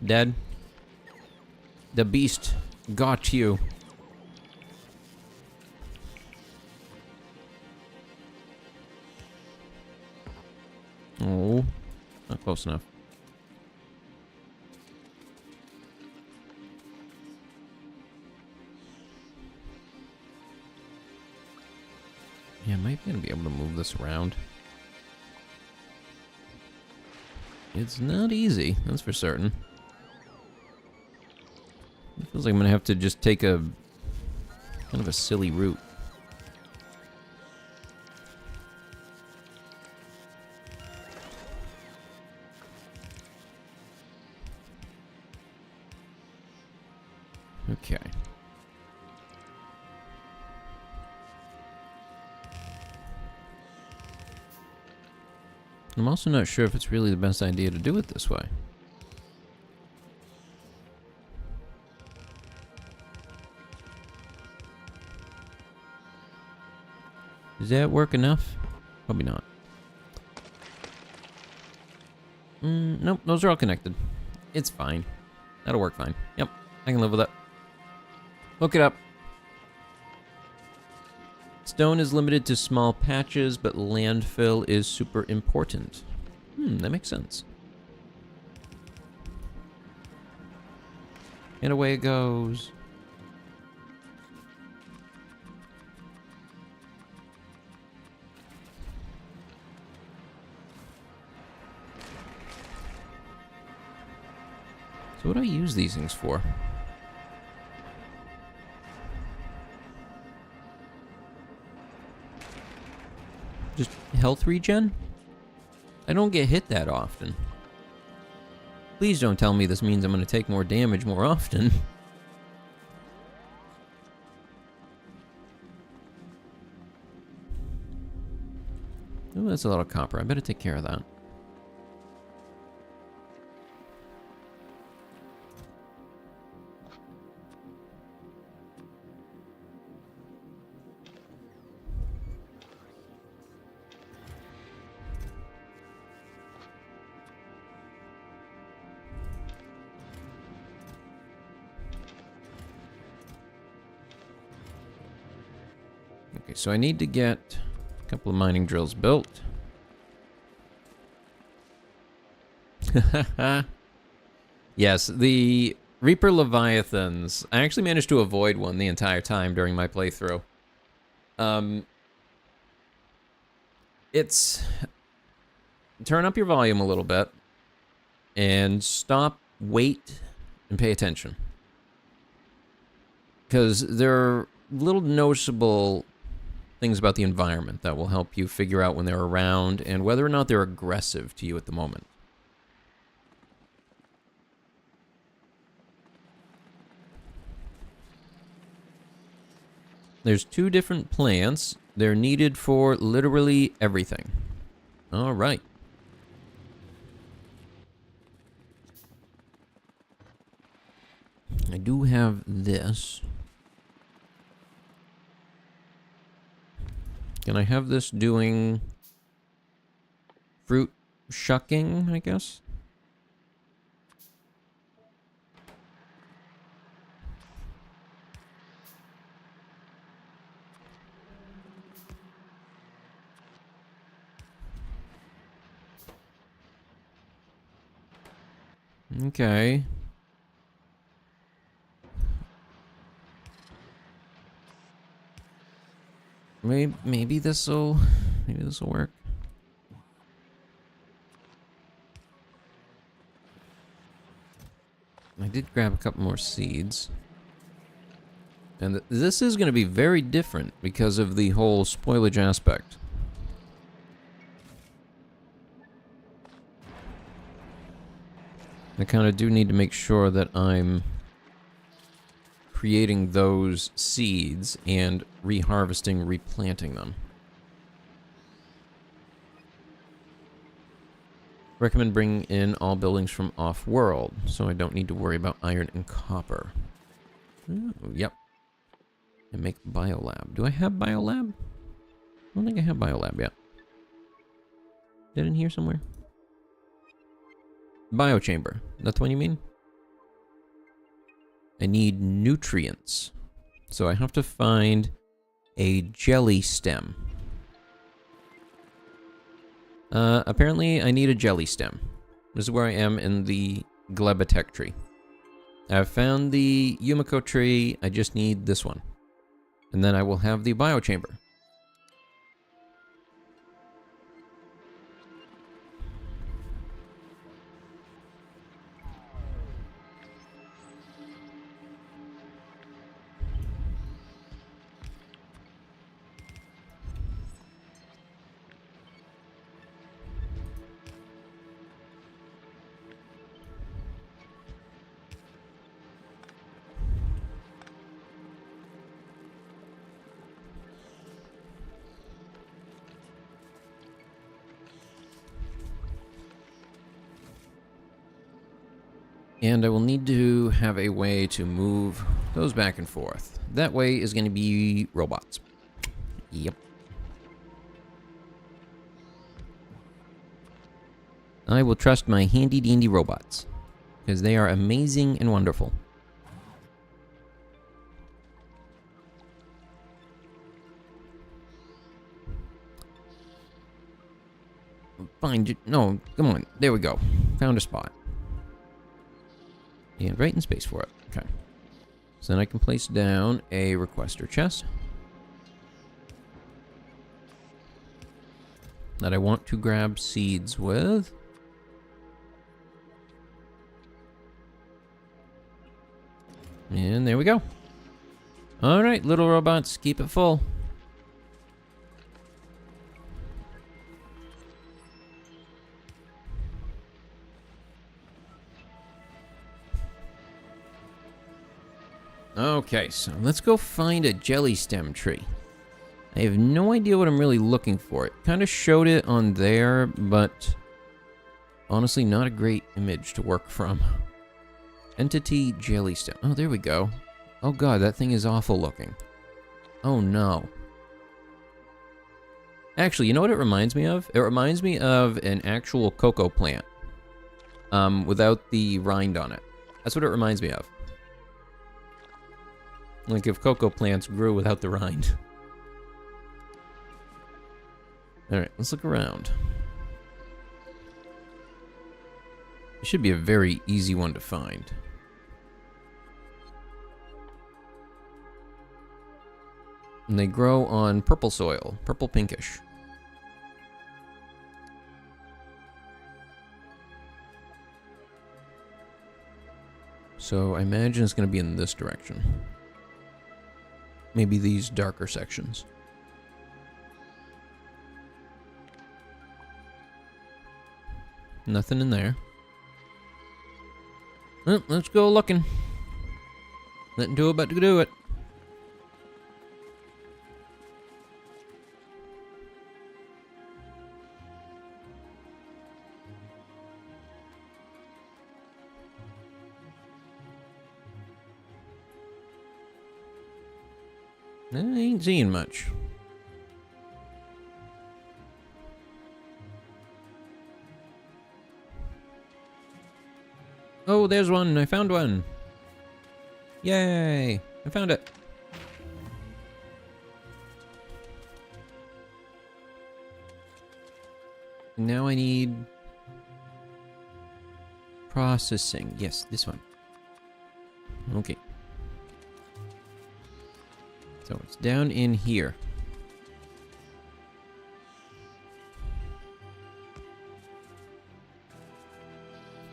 Dead. The beast got you. Oh, not close enough. Yeah, I might be able to move this around. It's not easy, that's for certain. It feels like I'm gonna have to just take a kind of a silly route. Okay. I'm also not sure if it's really the best idea to do it this way. Does that work enough? Probably not. Nope, those are all connected. It's fine. That'll work fine. Yep, I can live with it. Hook it up. Stone is limited to small patches, but landfill is super important. That makes sense. And away it goes. So what do I use these things for? Just health regen? I don't get hit that often. Please don't tell me this means I'm going to take more damage more often. Oh, that's a lot of copper. I better take care of that. Okay, so I need to get a couple of mining drills built. Yes, the Reaper Leviathans. I actually managed to avoid one the entire time during my playthrough. It's... Turn up your volume a little bit. And stop, wait, and pay attention. Because there are little noticeable things about the environment that will help you figure out when they're around and whether or not they're aggressive to you at the moment. There's 2 different plants. They're needed for literally everything. All right. I do have this. Can I have this doing fruit shucking, I guess? Okay. Maybe this'll work. I did grab a couple more seeds. And this is going to be very different because of the whole spoilage aspect. I kind of do need to make sure that I'm creating those seeds and reharvesting, replanting them. Recommend bringing in all buildings from off-world, so I don't need to worry about iron and copper. Oh, yep. And make biolab. Do I have biolab? I don't think I have biolab yet. Is it in here somewhere? Biochamber. That's the one you mean? I need nutrients. So I have to find a jelly stem. Apparently I need a jelly stem. This is where I am in the Glebitech tree. I've found the Yumiko tree. I just need this one. And then I will have the biochamber. And I will need to have a way to move those back and forth. That way is going to be robots. Yep. I will trust my handy-dandy robots, because they are amazing and wonderful. Fine. No, come on. There we go. Found a spot. And right in space for it. Okay. So then I can place down a requester chest that I want to grab seeds with. And there we go. All right, little robots, keep it full. Okay, so let's go find a jelly stem tree. I have no idea what I'm really looking for. It kind of showed it on there, but honestly, not a great image to work from. Entity jelly stem. Oh, there we go. Oh god, that thing is awful looking. Oh no. Actually, you know what it reminds me of? It reminds me of an actual cocoa plant. Without the rind on it. That's what it reminds me of. Like if cocoa plants grew without the rind. Alright, let's look around. It should be a very easy one to find. And they grow on purple soil, purple pinkish. So I imagine it's going to be in this direction. Maybe these darker sections. Nothing in there. Well, let's go looking. Nothing to it but to do it. I ain't seeing much. Oh, there's one. I found one. Yay. I found it. Now I need processing. Yes, this one. Okay. So it's down in here.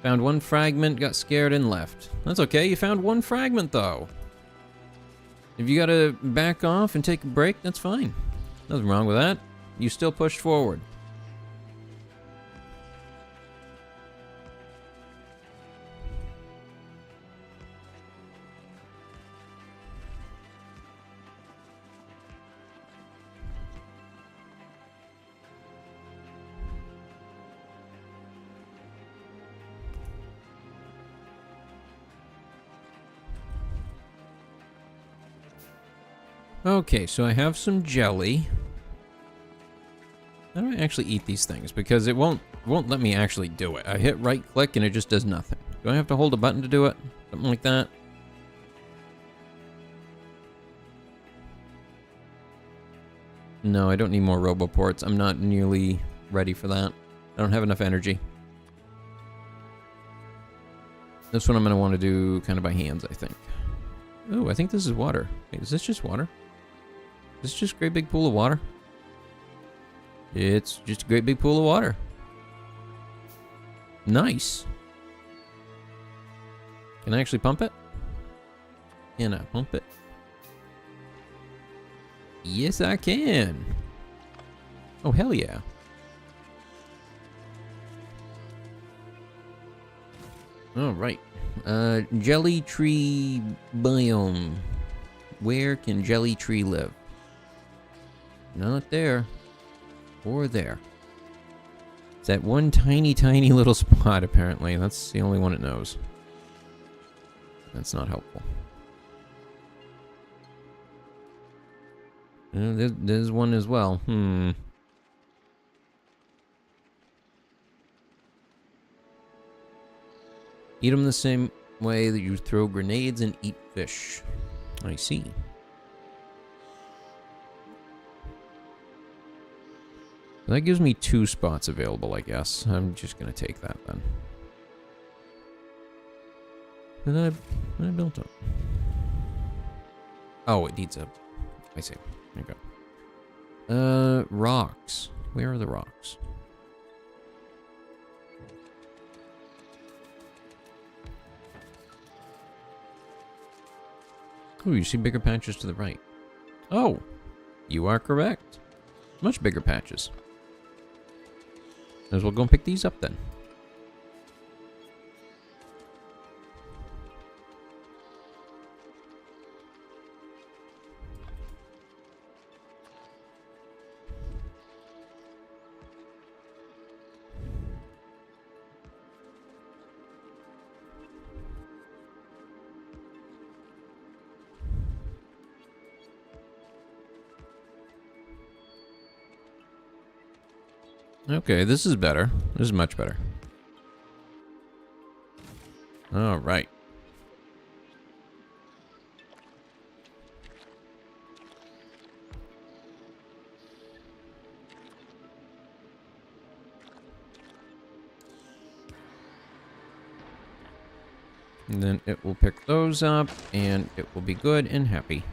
Found one fragment, got scared and left. That's okay, you found one fragment though. If you gotta back off and take a break, that's fine. Nothing wrong with that. You still pushed forward. Okay, so I have some jelly. How do I actually eat these things? Because it won't let me actually do it. I hit right click and it just does nothing. Do I have to hold a button to do it? Something like that? No, I don't need more roboports. I'm not nearly ready for that. I don't have enough energy. This one I'm going to want to do kind of by hands, I think. Oh, I think this is water. Wait, is this just water? Is this just a great big pool of water? It's just a great big pool of water. Nice. Can I actually pump it? Can I pump it? Yes, I can. Oh, hell yeah. All right. Jelly tree biome. Where can jelly tree live? Not there. Or there. It's that one tiny, tiny little spot, apparently. That's the only one it knows. That's not helpful. There's one as well. Eat them the same way that you throw grenades and eat fish. I see. That gives me 2 spots available, I guess. I'm just gonna take that then. And I built up. Oh, it needs a... I see. There you go. Rocks. Where are the rocks? Ooh, you see bigger patches to the right. Oh, you are correct. Much bigger patches. Might as well go and pick these up then. Okay, this is better. This is much better. All right. And then it will pick those up, and it will be good and happy.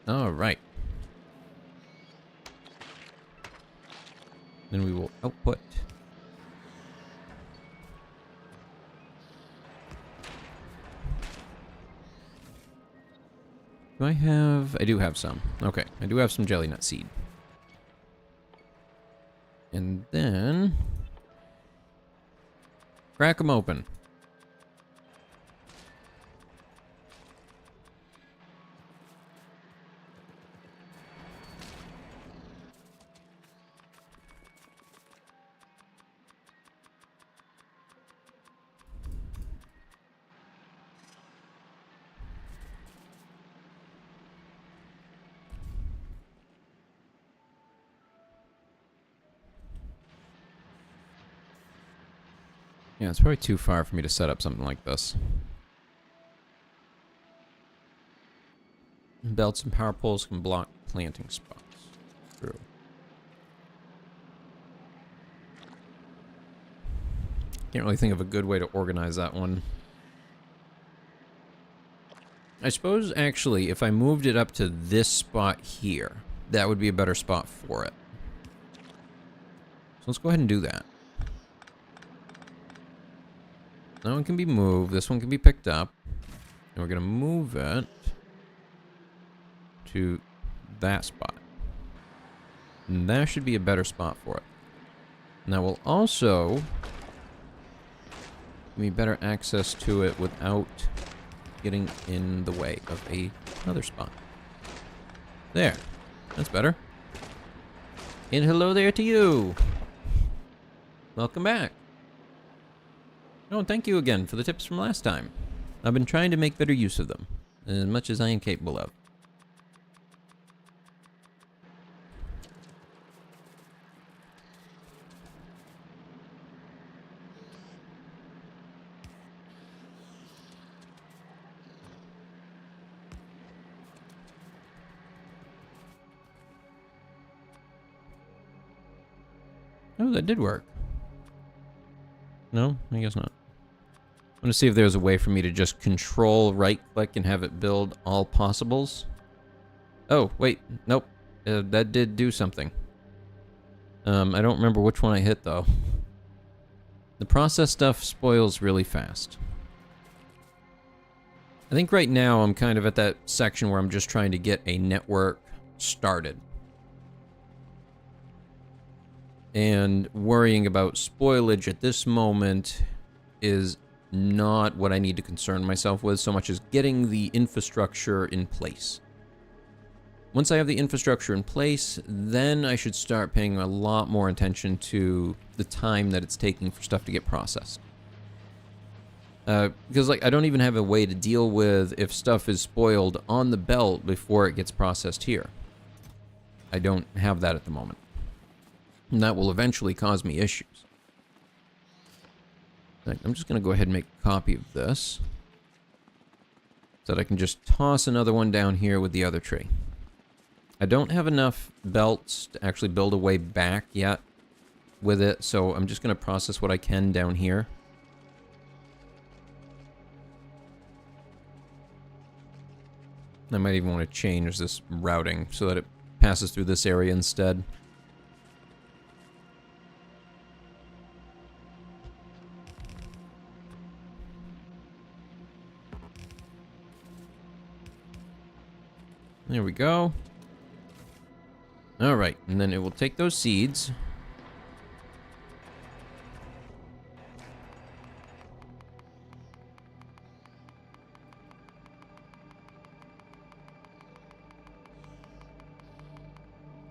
All right. Then we will output. Do I have... I do have some. Okay, I do have some jelly nut seed. And then... crack them open. Yeah, it's probably too far for me to set up something like this. Belts and power poles can block planting spots. True. Can't really think of a good way to organize that one. I suppose, actually, if I moved it up to this spot here, that would be a better spot for it. So let's go ahead and do that. That one can be moved. This one can be picked up. And we're going to move it to that spot. And that should be a better spot for it. And that will also give me better access to it without getting in the way of another spot. There. That's better. And hello there to you. Welcome back. Oh, and thank you again for the tips from last time. I've been trying to make better use of them, as much as I am capable of. Oh, that did work. No, I guess not. I'm gonna see if there's a way for me to just control right click and have it build all possibles. Oh, wait, nope. That did do something. I don't remember which one I hit though. The process stuff spoils really fast. I think right now I'm kind of at that section where I'm just trying to get a network started. And worrying about spoilage at this moment is not what I need to concern myself with so much as getting the infrastructure in place. Once I have the infrastructure in place, then I should start paying a lot more attention to the time that it's taking for stuff to get processed. Because like I don't even have a way to deal with if stuff is spoiled on the belt before it gets processed here. I don't have that at the moment. And that will eventually cause me issues. I'm just going to go ahead and make a copy of this so that I can just toss another one down here with the other tree. I don't have enough belts to actually build a way back yet with it, so I'm just going to process what I can down here. I might even want to change this routing so that it passes through this area instead. There we go. All right, and then it will take those seeds.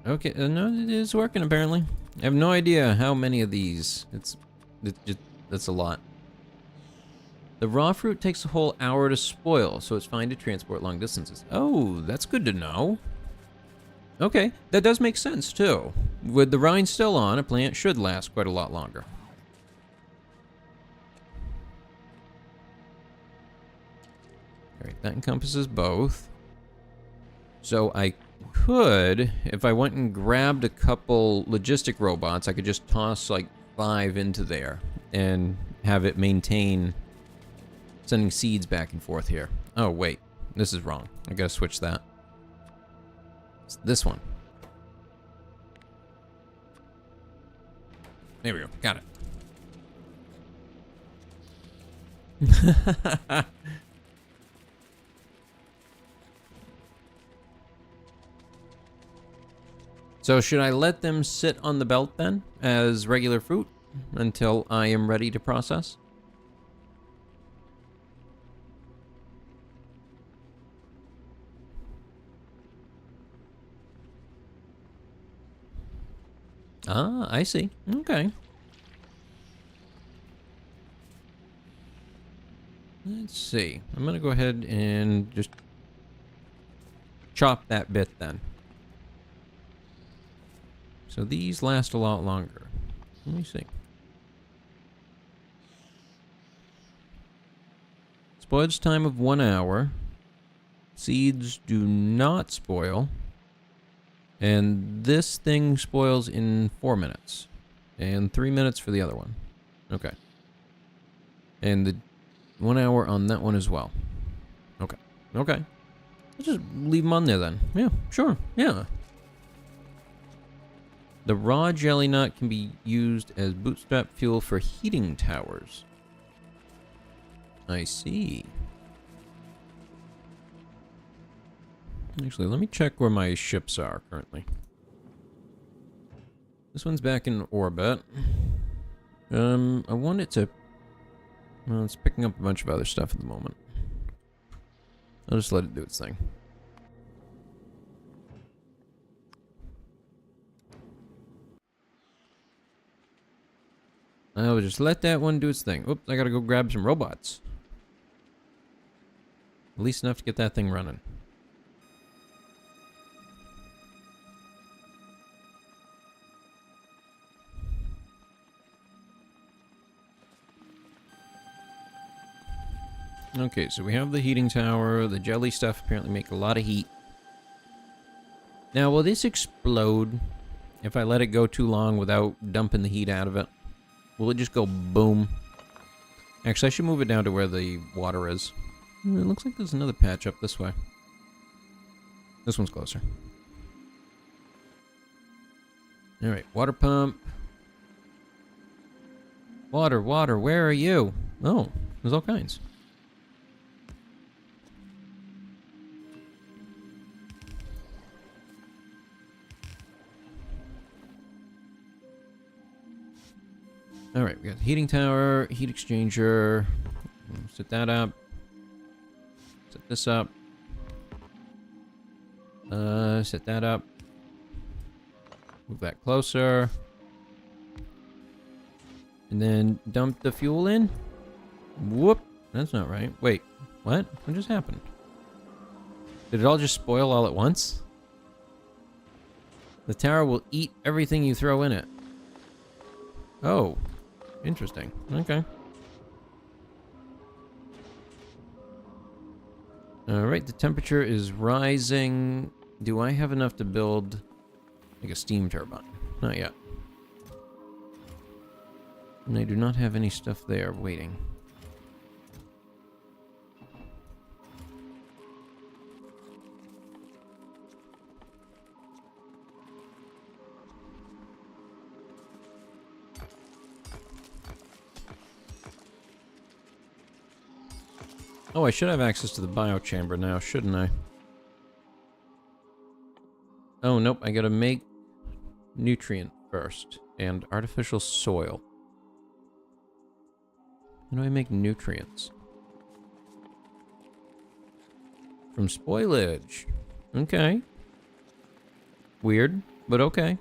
Okay, no, it is working apparently. I have no idea how many of these. That's a lot. The raw fruit takes a whole hour to spoil, so it's fine to transport long distances. Oh, that's good to know. Okay, that does make sense too. With the rind still on, a plant should last quite a lot longer. All right, that encompasses both. So I could, if I went and grabbed a couple logistic robots, I could just toss like 5 into there and have it maintain sending seeds back and forth here. Oh, wait. This is wrong. I gotta switch that. It's this one. There we go. Got it. So should I let them sit on the belt then as regular fruit until I am ready to process? Ah, I see. Okay. Let's see. I'm going to go ahead and just chop that bit then. So these last a lot longer. Let me see. Spoilage time of 1 hour. Seeds do not spoil. And this thing spoils in 4 minutes. And 3 minutes for the other one. Okay. And the 1 hour on that one as well. Okay. Okay. Let's just leave them on there then. Yeah, sure. Yeah. The raw jelly nut can be used as bootstrap fuel for heating towers. I see. Actually, let me check where my ships are currently. This one's back in orbit. I want it to... Well, it's picking up a bunch of other stuff at the moment. I'll just let it do its thing. I'll just let that one do its thing. Oops, I gotta go grab some robots. At least enough to get that thing running. Okay, so we have the heating tower. The jelly stuff apparently make a lot of heat. Now, will this explode if I let it go too long without dumping the heat out of it? Will it just go boom? Actually, I should move it down to where the water is. It looks like there's another patch up this way. This one's closer. Alright, water pump. Water, water, where are you? Oh, there's all kinds. Alright, we got the heating tower, heat exchanger. Set that up. Set this up. Set that up. Move that closer. And then dump the fuel in. Whoop. That's not right. Wait, what? What just happened? Did it all just spoil all at once? The tower will eat everything you throw in it. Oh. Interesting. Okay. Alright, the temperature is rising. Do I have enough to build like a steam turbine? Not yet. And I do not have any stuff there waiting. Oh, I should have access to the biochamber now, shouldn't I? Oh, nope, I gotta make nutrient first, and artificial soil. How do I make nutrients? From spoilage. Okay. Weird, but okay.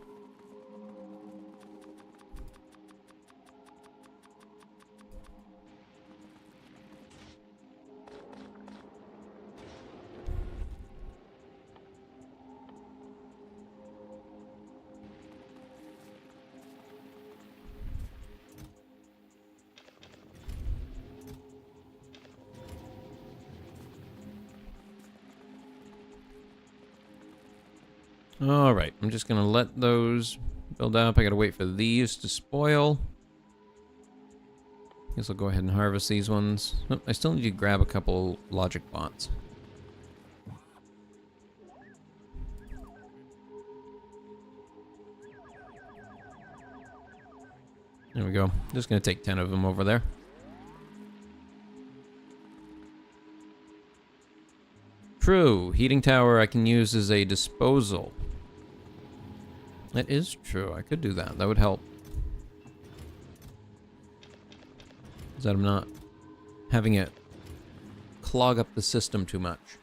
Alright, I'm just gonna let those build up. I gotta wait for these to spoil. Guess I'll go ahead and harvest these ones. Oh, I still need to grab a couple logic bots. There we go. Just gonna take 10 of them over there. True. Heating tower I can use as a disposal. That is true. I could do that. That would help. Is that I'm not having it clog up the system too much.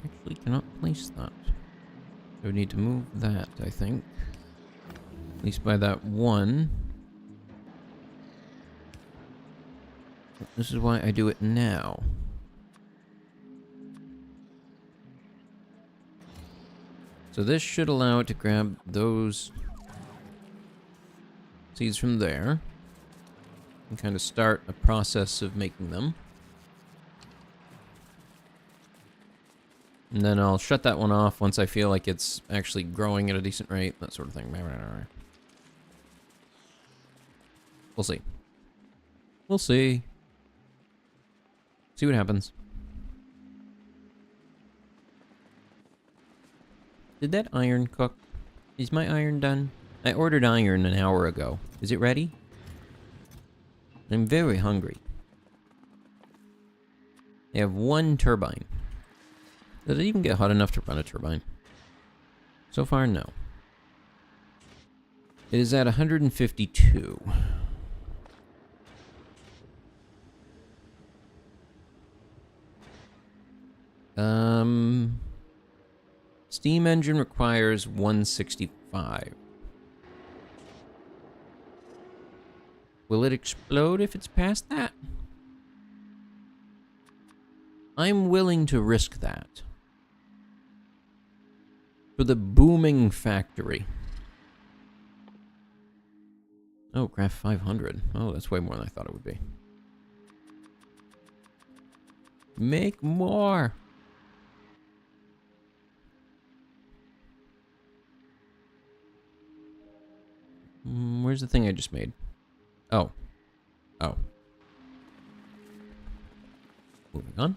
Actually cannot place that. I would need to move that, I think. At least by that one. This is why I do it now. So this should allow it to grab those seeds from there. And kind of start a process of making them. And then I'll shut that one off once I feel like it's actually growing at a decent rate, that sort of thing. We'll see. We'll see. See what happens. Did that iron cook? Is my iron done? I ordered iron an hour ago. Is it ready? I'm very hungry. I have one turbine. Does it even get hot enough to run a turbine? So far, no. It is at 152. Steam engine requires 165. Will it explode if it's past that? I'm willing to risk that. For the booming factory. Oh, craft 500. Oh, that's way more than I thought it would be. Make more! Where's the thing I just made? Oh. Oh. Moving on.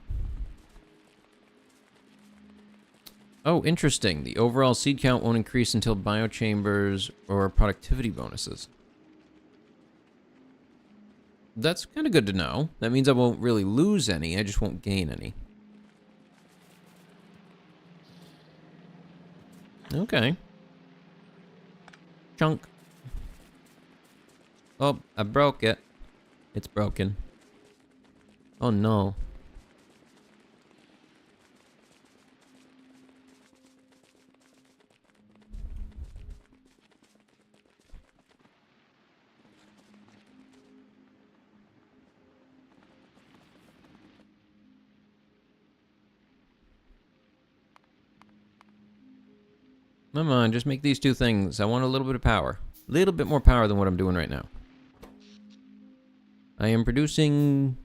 Oh, interesting. The overall seed count won't increase until biochambers or productivity bonuses. That's kind of good to know. That means I won't really lose any, I just won't gain any. Okay. Chunk. Oh, I broke it. It's broken. Oh no. Come on, just make these two things. I want a little bit of power. A little bit more power than what I'm doing right now. I am producing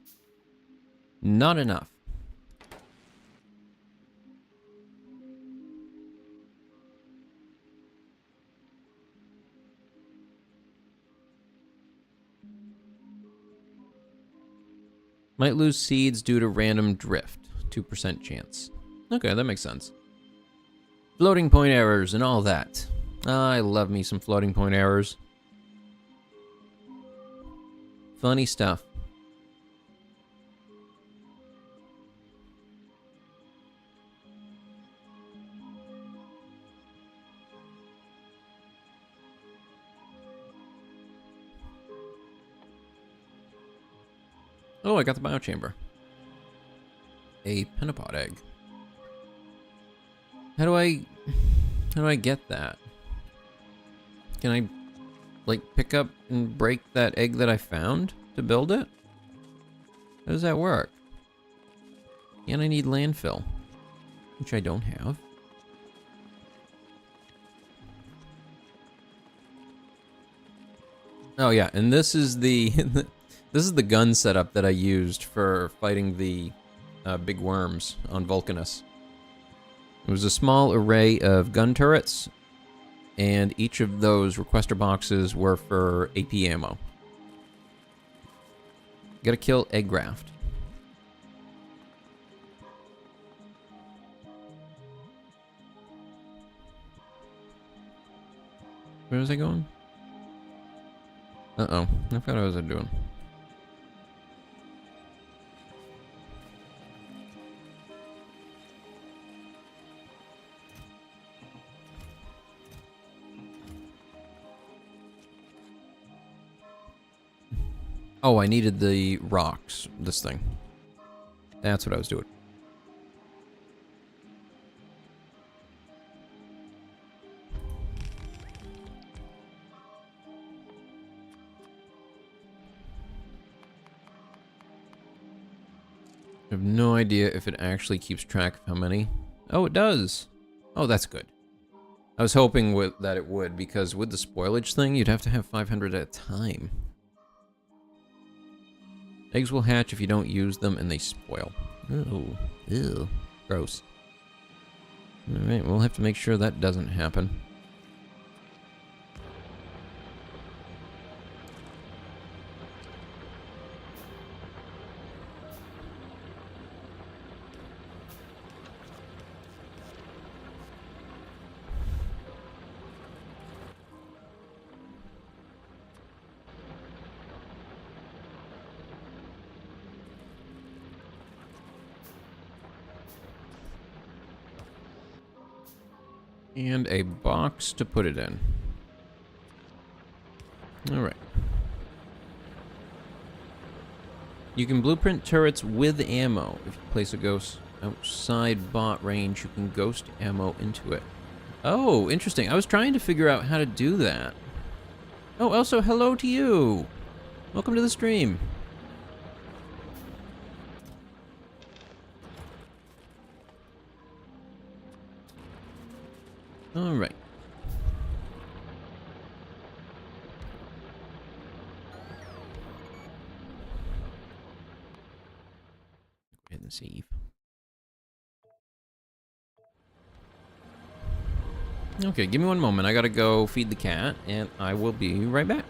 not enough. Might lose seeds due to random drift. 2% chance. Okay, that makes sense. Floating point errors and all that. I love me some floating point errors. Funny stuff. Oh, I got the biochamber. A pentapod egg. How do I get that? Can I, like, pick up and break that egg that I found to build it? How does that work? And I need landfill, which I don't have. Oh yeah, and this is the this is the gun setup that I used for fighting the big worms on Vulcanus. It was a small array of gun turrets, and each of those requester boxes were for AP ammo. Gotta kill Eggraft. Where was I going? Uh-oh, I forgot what I was doing. Oh, I needed the rocks, this thing. That's what I was doing. I have no idea if it actually keeps track of how many. Oh, it does. Oh, that's good. I was hoping that it would, because with the spoilage thing, you'd have to have 500 at a time. Eggs will hatch if you don't use them, and they spoil. Oh, ew, gross. Alright, we'll have to make sure that doesn't happen. And a box to put it in. Alright. You can blueprint turrets with ammo. If you place a ghost outside bot range, you can ghost ammo into it. Oh, interesting. I was trying to figure out how to do that. Oh, also, hello to you. Welcome to the stream. All right. Go ahead and save. Okay, give me one moment. I gotta go feed the cat, and I will be right back.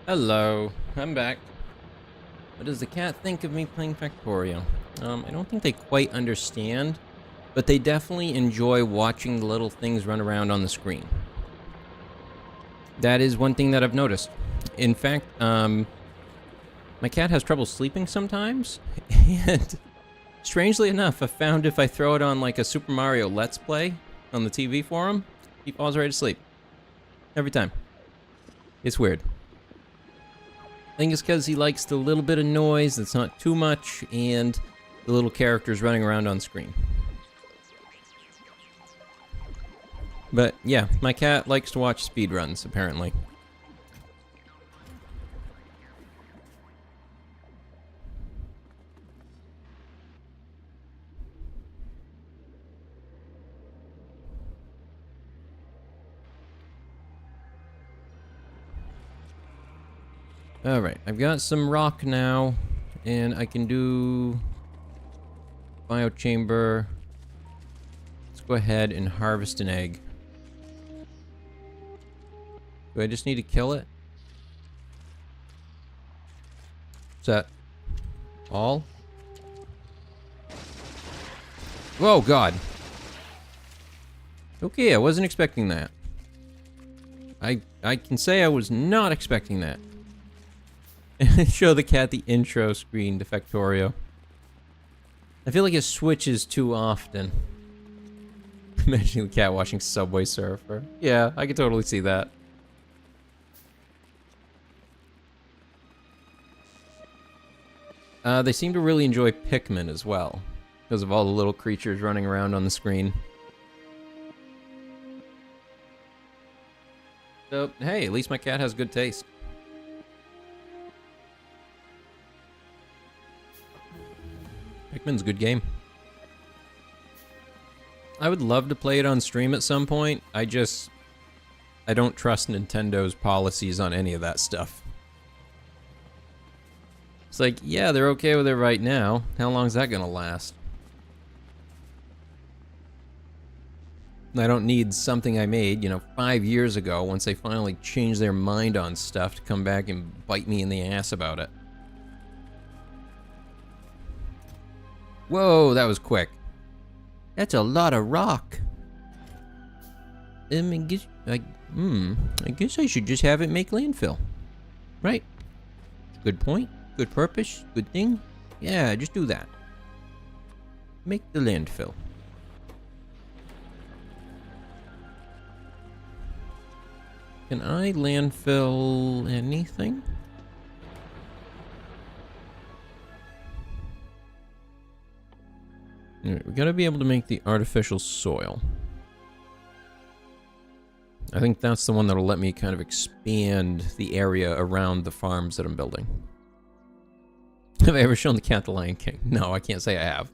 Hello, I'm back. What does the cat think of me playing Factorio? I don't think they quite understand, but they definitely enjoy watching the little things run around on the screen. That is one thing that I've noticed. In fact, my cat has trouble sleeping sometimes, and strangely enough, I've found if I throw it on like a Super Mario Let's Play on the TV for him, he falls right asleep. Every time. It's weird. I think it's because he likes the little bit of noise that's not too much, and the little characters running around on screen. But yeah, my cat likes to watch speedruns, apparently. Alright, I've got some rock now, and I can do biochamber. Let's go ahead and harvest an egg. Do I just need to kill it? Is that all? Oh god. Okay, I wasn't expecting that. I can say I was not expecting that. Show the cat the intro screen to Factorio. I feel like it switches too often. Imagining the cat watching Subway Surfer. Yeah, I could totally see that. They seem to really enjoy Pikmin as well, because of all the little creatures running around on the screen. So, hey, at least my cat has good taste. Pikmin's a good game. I would love to play it on stream at some point. I don't trust Nintendo's policies on any of that stuff. It's like, yeah, they're okay with it right now. How long is that gonna last? I don't need something I made, 5 years ago, once they finally change their mind on stuff, to come back and bite me in the ass about it. Whoa, that was quick. That's a lot of rock. I guess I should just have it make landfill. Right. Good point. Good purpose. Good thing. Yeah, just do that. Make the landfill. Can I landfill anything? Alright, we gotta be able to make the artificial soil. I think that's the one that'll let me kind of expand the area around the farms that I'm building. Have I ever shown the cat the Lion King? No, I can't say I have.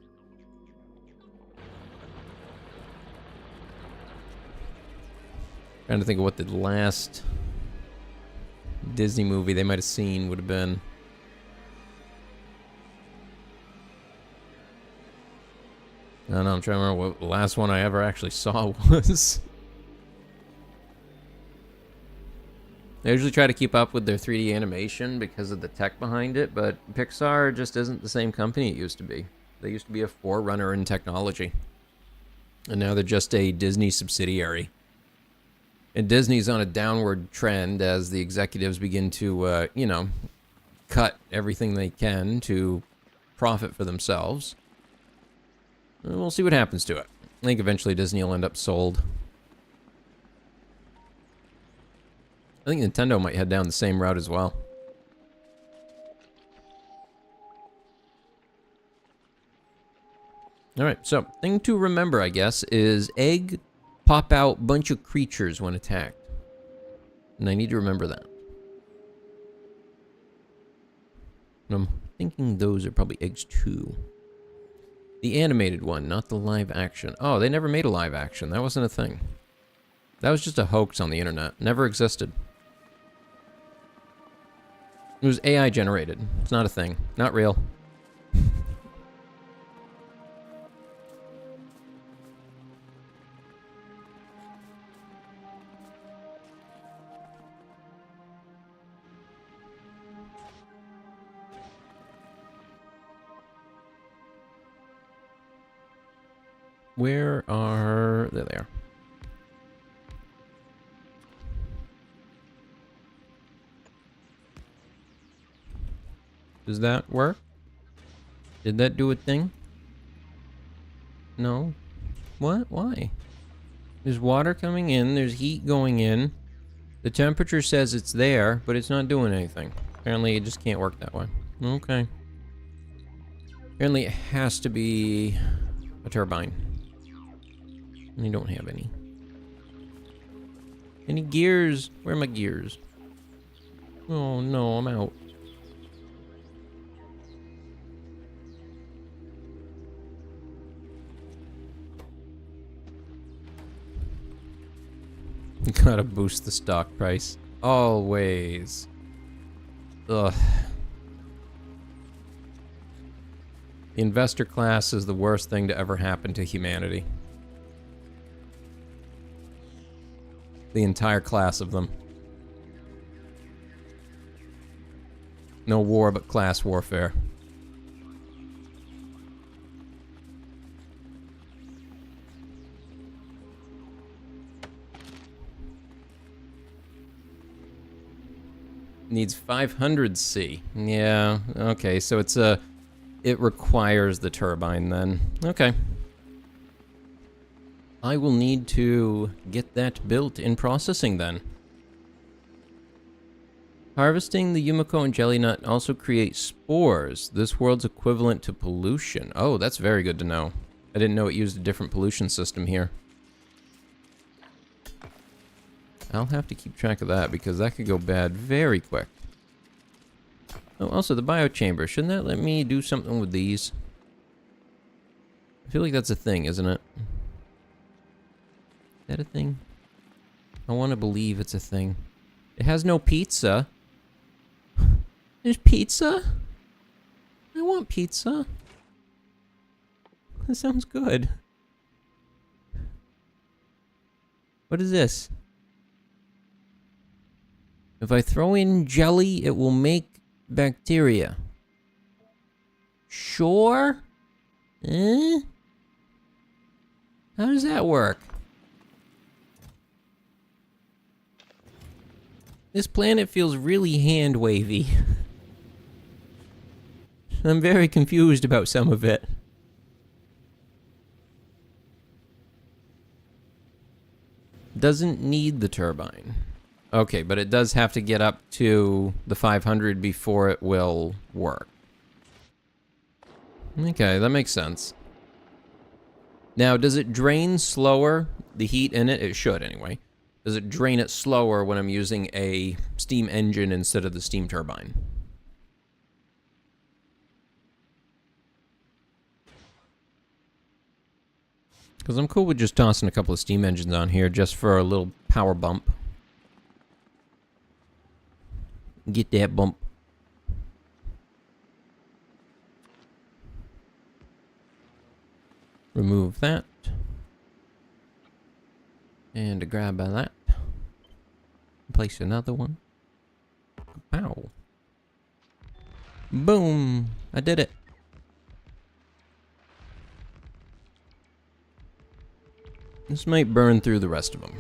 Trying to think of what the last Disney movie they might have seen would have been. I don't know, I'm trying to remember what the last one I ever actually saw was. They usually try to keep up with their 3D animation because of the tech behind it, but Pixar just isn't the same company it used to be. They used to be a forerunner in technology. And now they're just a Disney subsidiary. And Disney's on a downward trend as the executives begin to, cut everything they can to profit for themselves. And we'll see what happens to it. I think eventually Disney will end up sold. I think Nintendo might head down the same route as well. Alright, so, thing to remember, I guess, is egg pop out bunch of creatures when attacked. And I need to remember that. And I'm thinking those are probably eggs too. The animated one, not the live action. Oh, they never made a live action. That wasn't a thing. That was just a hoax on the internet. Never existed. It was AI generated. It's not a thing. Not real. Where are... There they are. Does that work? Did that do a thing? No. What? Why? There's water coming in, there's heat going in. The temperature says it's there, but it's not doing anything. Apparently it just can't work that way. Okay. Apparently it has to be a turbine. And you don't have any. Any gears? Where are my gears? Oh no, I'm out. You gotta boost the stock price. Always. Ugh. The investor class is the worst thing to ever happen to humanity. The entire class of them. No war but class warfare. Needs 500 C. Yeah, okay, so it's a... It requires the turbine then. Okay. I will need to get that built in processing then. Harvesting the Yumiko and jelly nut also creates spores. This world's equivalent to pollution. Oh, that's very good to know. I didn't know it used a different pollution system here. I'll have to keep track of that because that could go bad very quick. Oh, also the biochamber. Shouldn't that let me do something with these? I feel like that's a thing, isn't it? Is that a thing? I want to believe it's a thing. It has no pizza. There's pizza? I want pizza. That sounds good. What is this? If I throw in jelly, it will make bacteria. Sure? Eh? How does that work? This planet feels really hand-wavy. I'm very confused about some of it. Doesn't need the turbine. Okay, but it does have to get up to the 500 before it will work. Okay, that makes sense. Now, does it drain slower, the heat in it? It should, anyway. Does it drain it slower when I'm using a steam engine instead of the steam turbine? Because I'm cool with just tossing a couple of steam engines on here just for a little power bump. Get that bump. Remove that. And to grab that. Place another one. Pow. Boom. I did it. This might burn through the rest of them.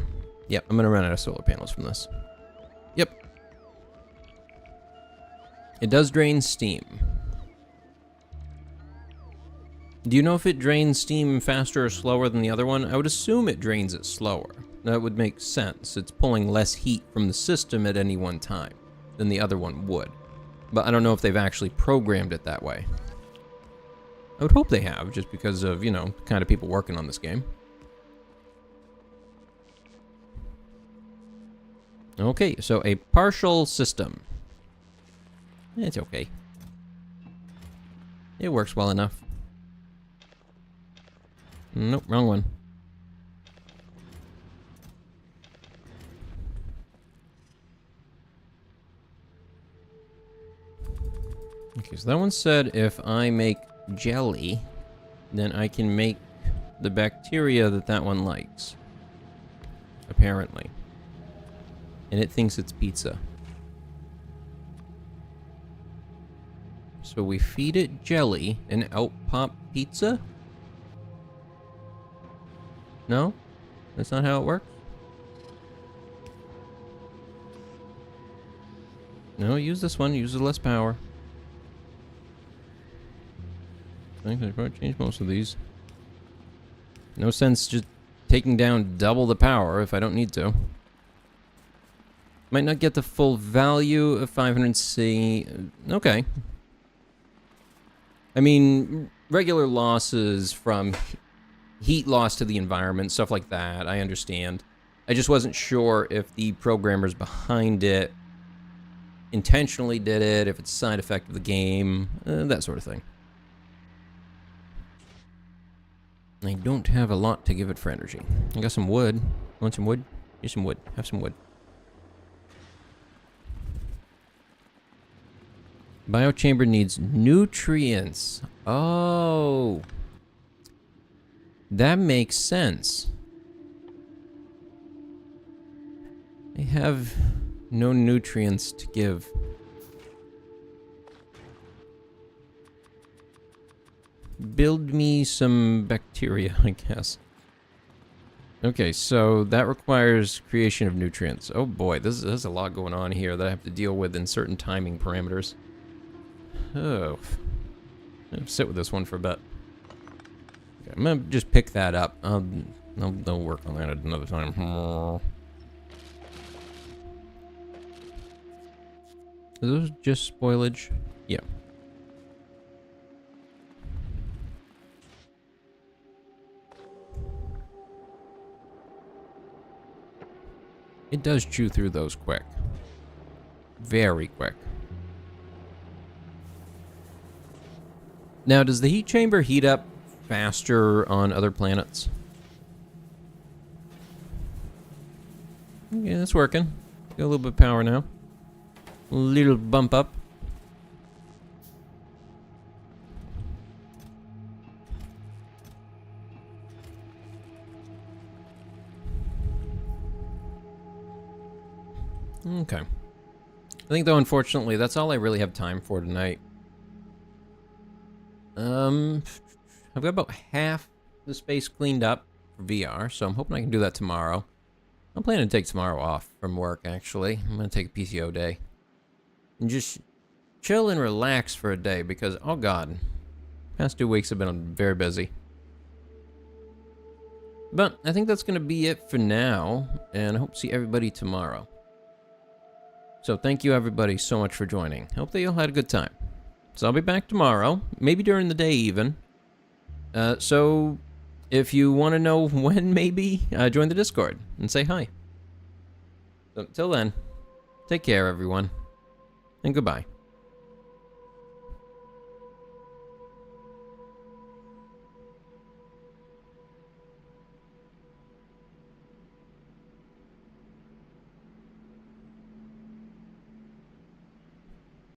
Yep, I'm gonna run out of solar panels from this. Yep. It does drain steam. Do you know if it drains steam faster or slower than the other one? I would assume it drains it slower. That would make sense. It's pulling less heat from the system at any one time than the other one would. But I don't know if they've actually programmed it that way. I would hope they have, just because of, you know, the kind of people working on this game. Okay, so a partial system. It's okay. It works well enough. Nope, wrong one. Okay, so that one said if I make jelly, then I can make the bacteria that one likes. Apparently. And it thinks it's pizza. So we feed it jelly and out pop pizza? No? That's not how it works? No, use this one. Use less power. I think I'd probably change most of these. No sense just taking down double the power if I don't need to. Might not get the full value of 500C. Okay. I mean, regular losses from heat loss to the environment, stuff like that, I understand. I just wasn't sure if the programmers behind it intentionally did it, if it's a side effect of the game, that sort of thing. I don't have a lot to give it for energy. I got some wood. Want some wood? Here's some wood. Have some wood. Biochamber needs nutrients. Oh. That makes sense. They have no nutrients to give. Build me some bacteria, I guess. Okay, so that requires creation of nutrients. Oh boy, there's a lot going on here that I have to deal with in certain timing parameters. Oh. I'll sit with this one for a bit. Okay, I'm gonna just pick that up. I'll work on that at another time. Are those just spoilage? Yeah. It does chew through those quick. Very quick. Now, does the heat chamber heat up faster on other planets? Yeah, that's working. Got a little bit of power now. A little bump up. Okay. I think, though, unfortunately, that's all I really have time for tonight. I've got about half the space cleaned up for VR, so I'm hoping I can do that tomorrow. I'm planning to take tomorrow off from work, actually. I'm going to take a PTO day. And just chill and relax for a day, because, oh god, past 2 weeks have been very busy. But I think that's going to be it for now, and I hope to see everybody tomorrow. So thank you everybody so much for joining. Hope that you all had a good time. So I'll be back tomorrow, maybe during the day even. So if you want to know when maybe, join the Discord and say hi. So until then, take care everyone, and goodbye.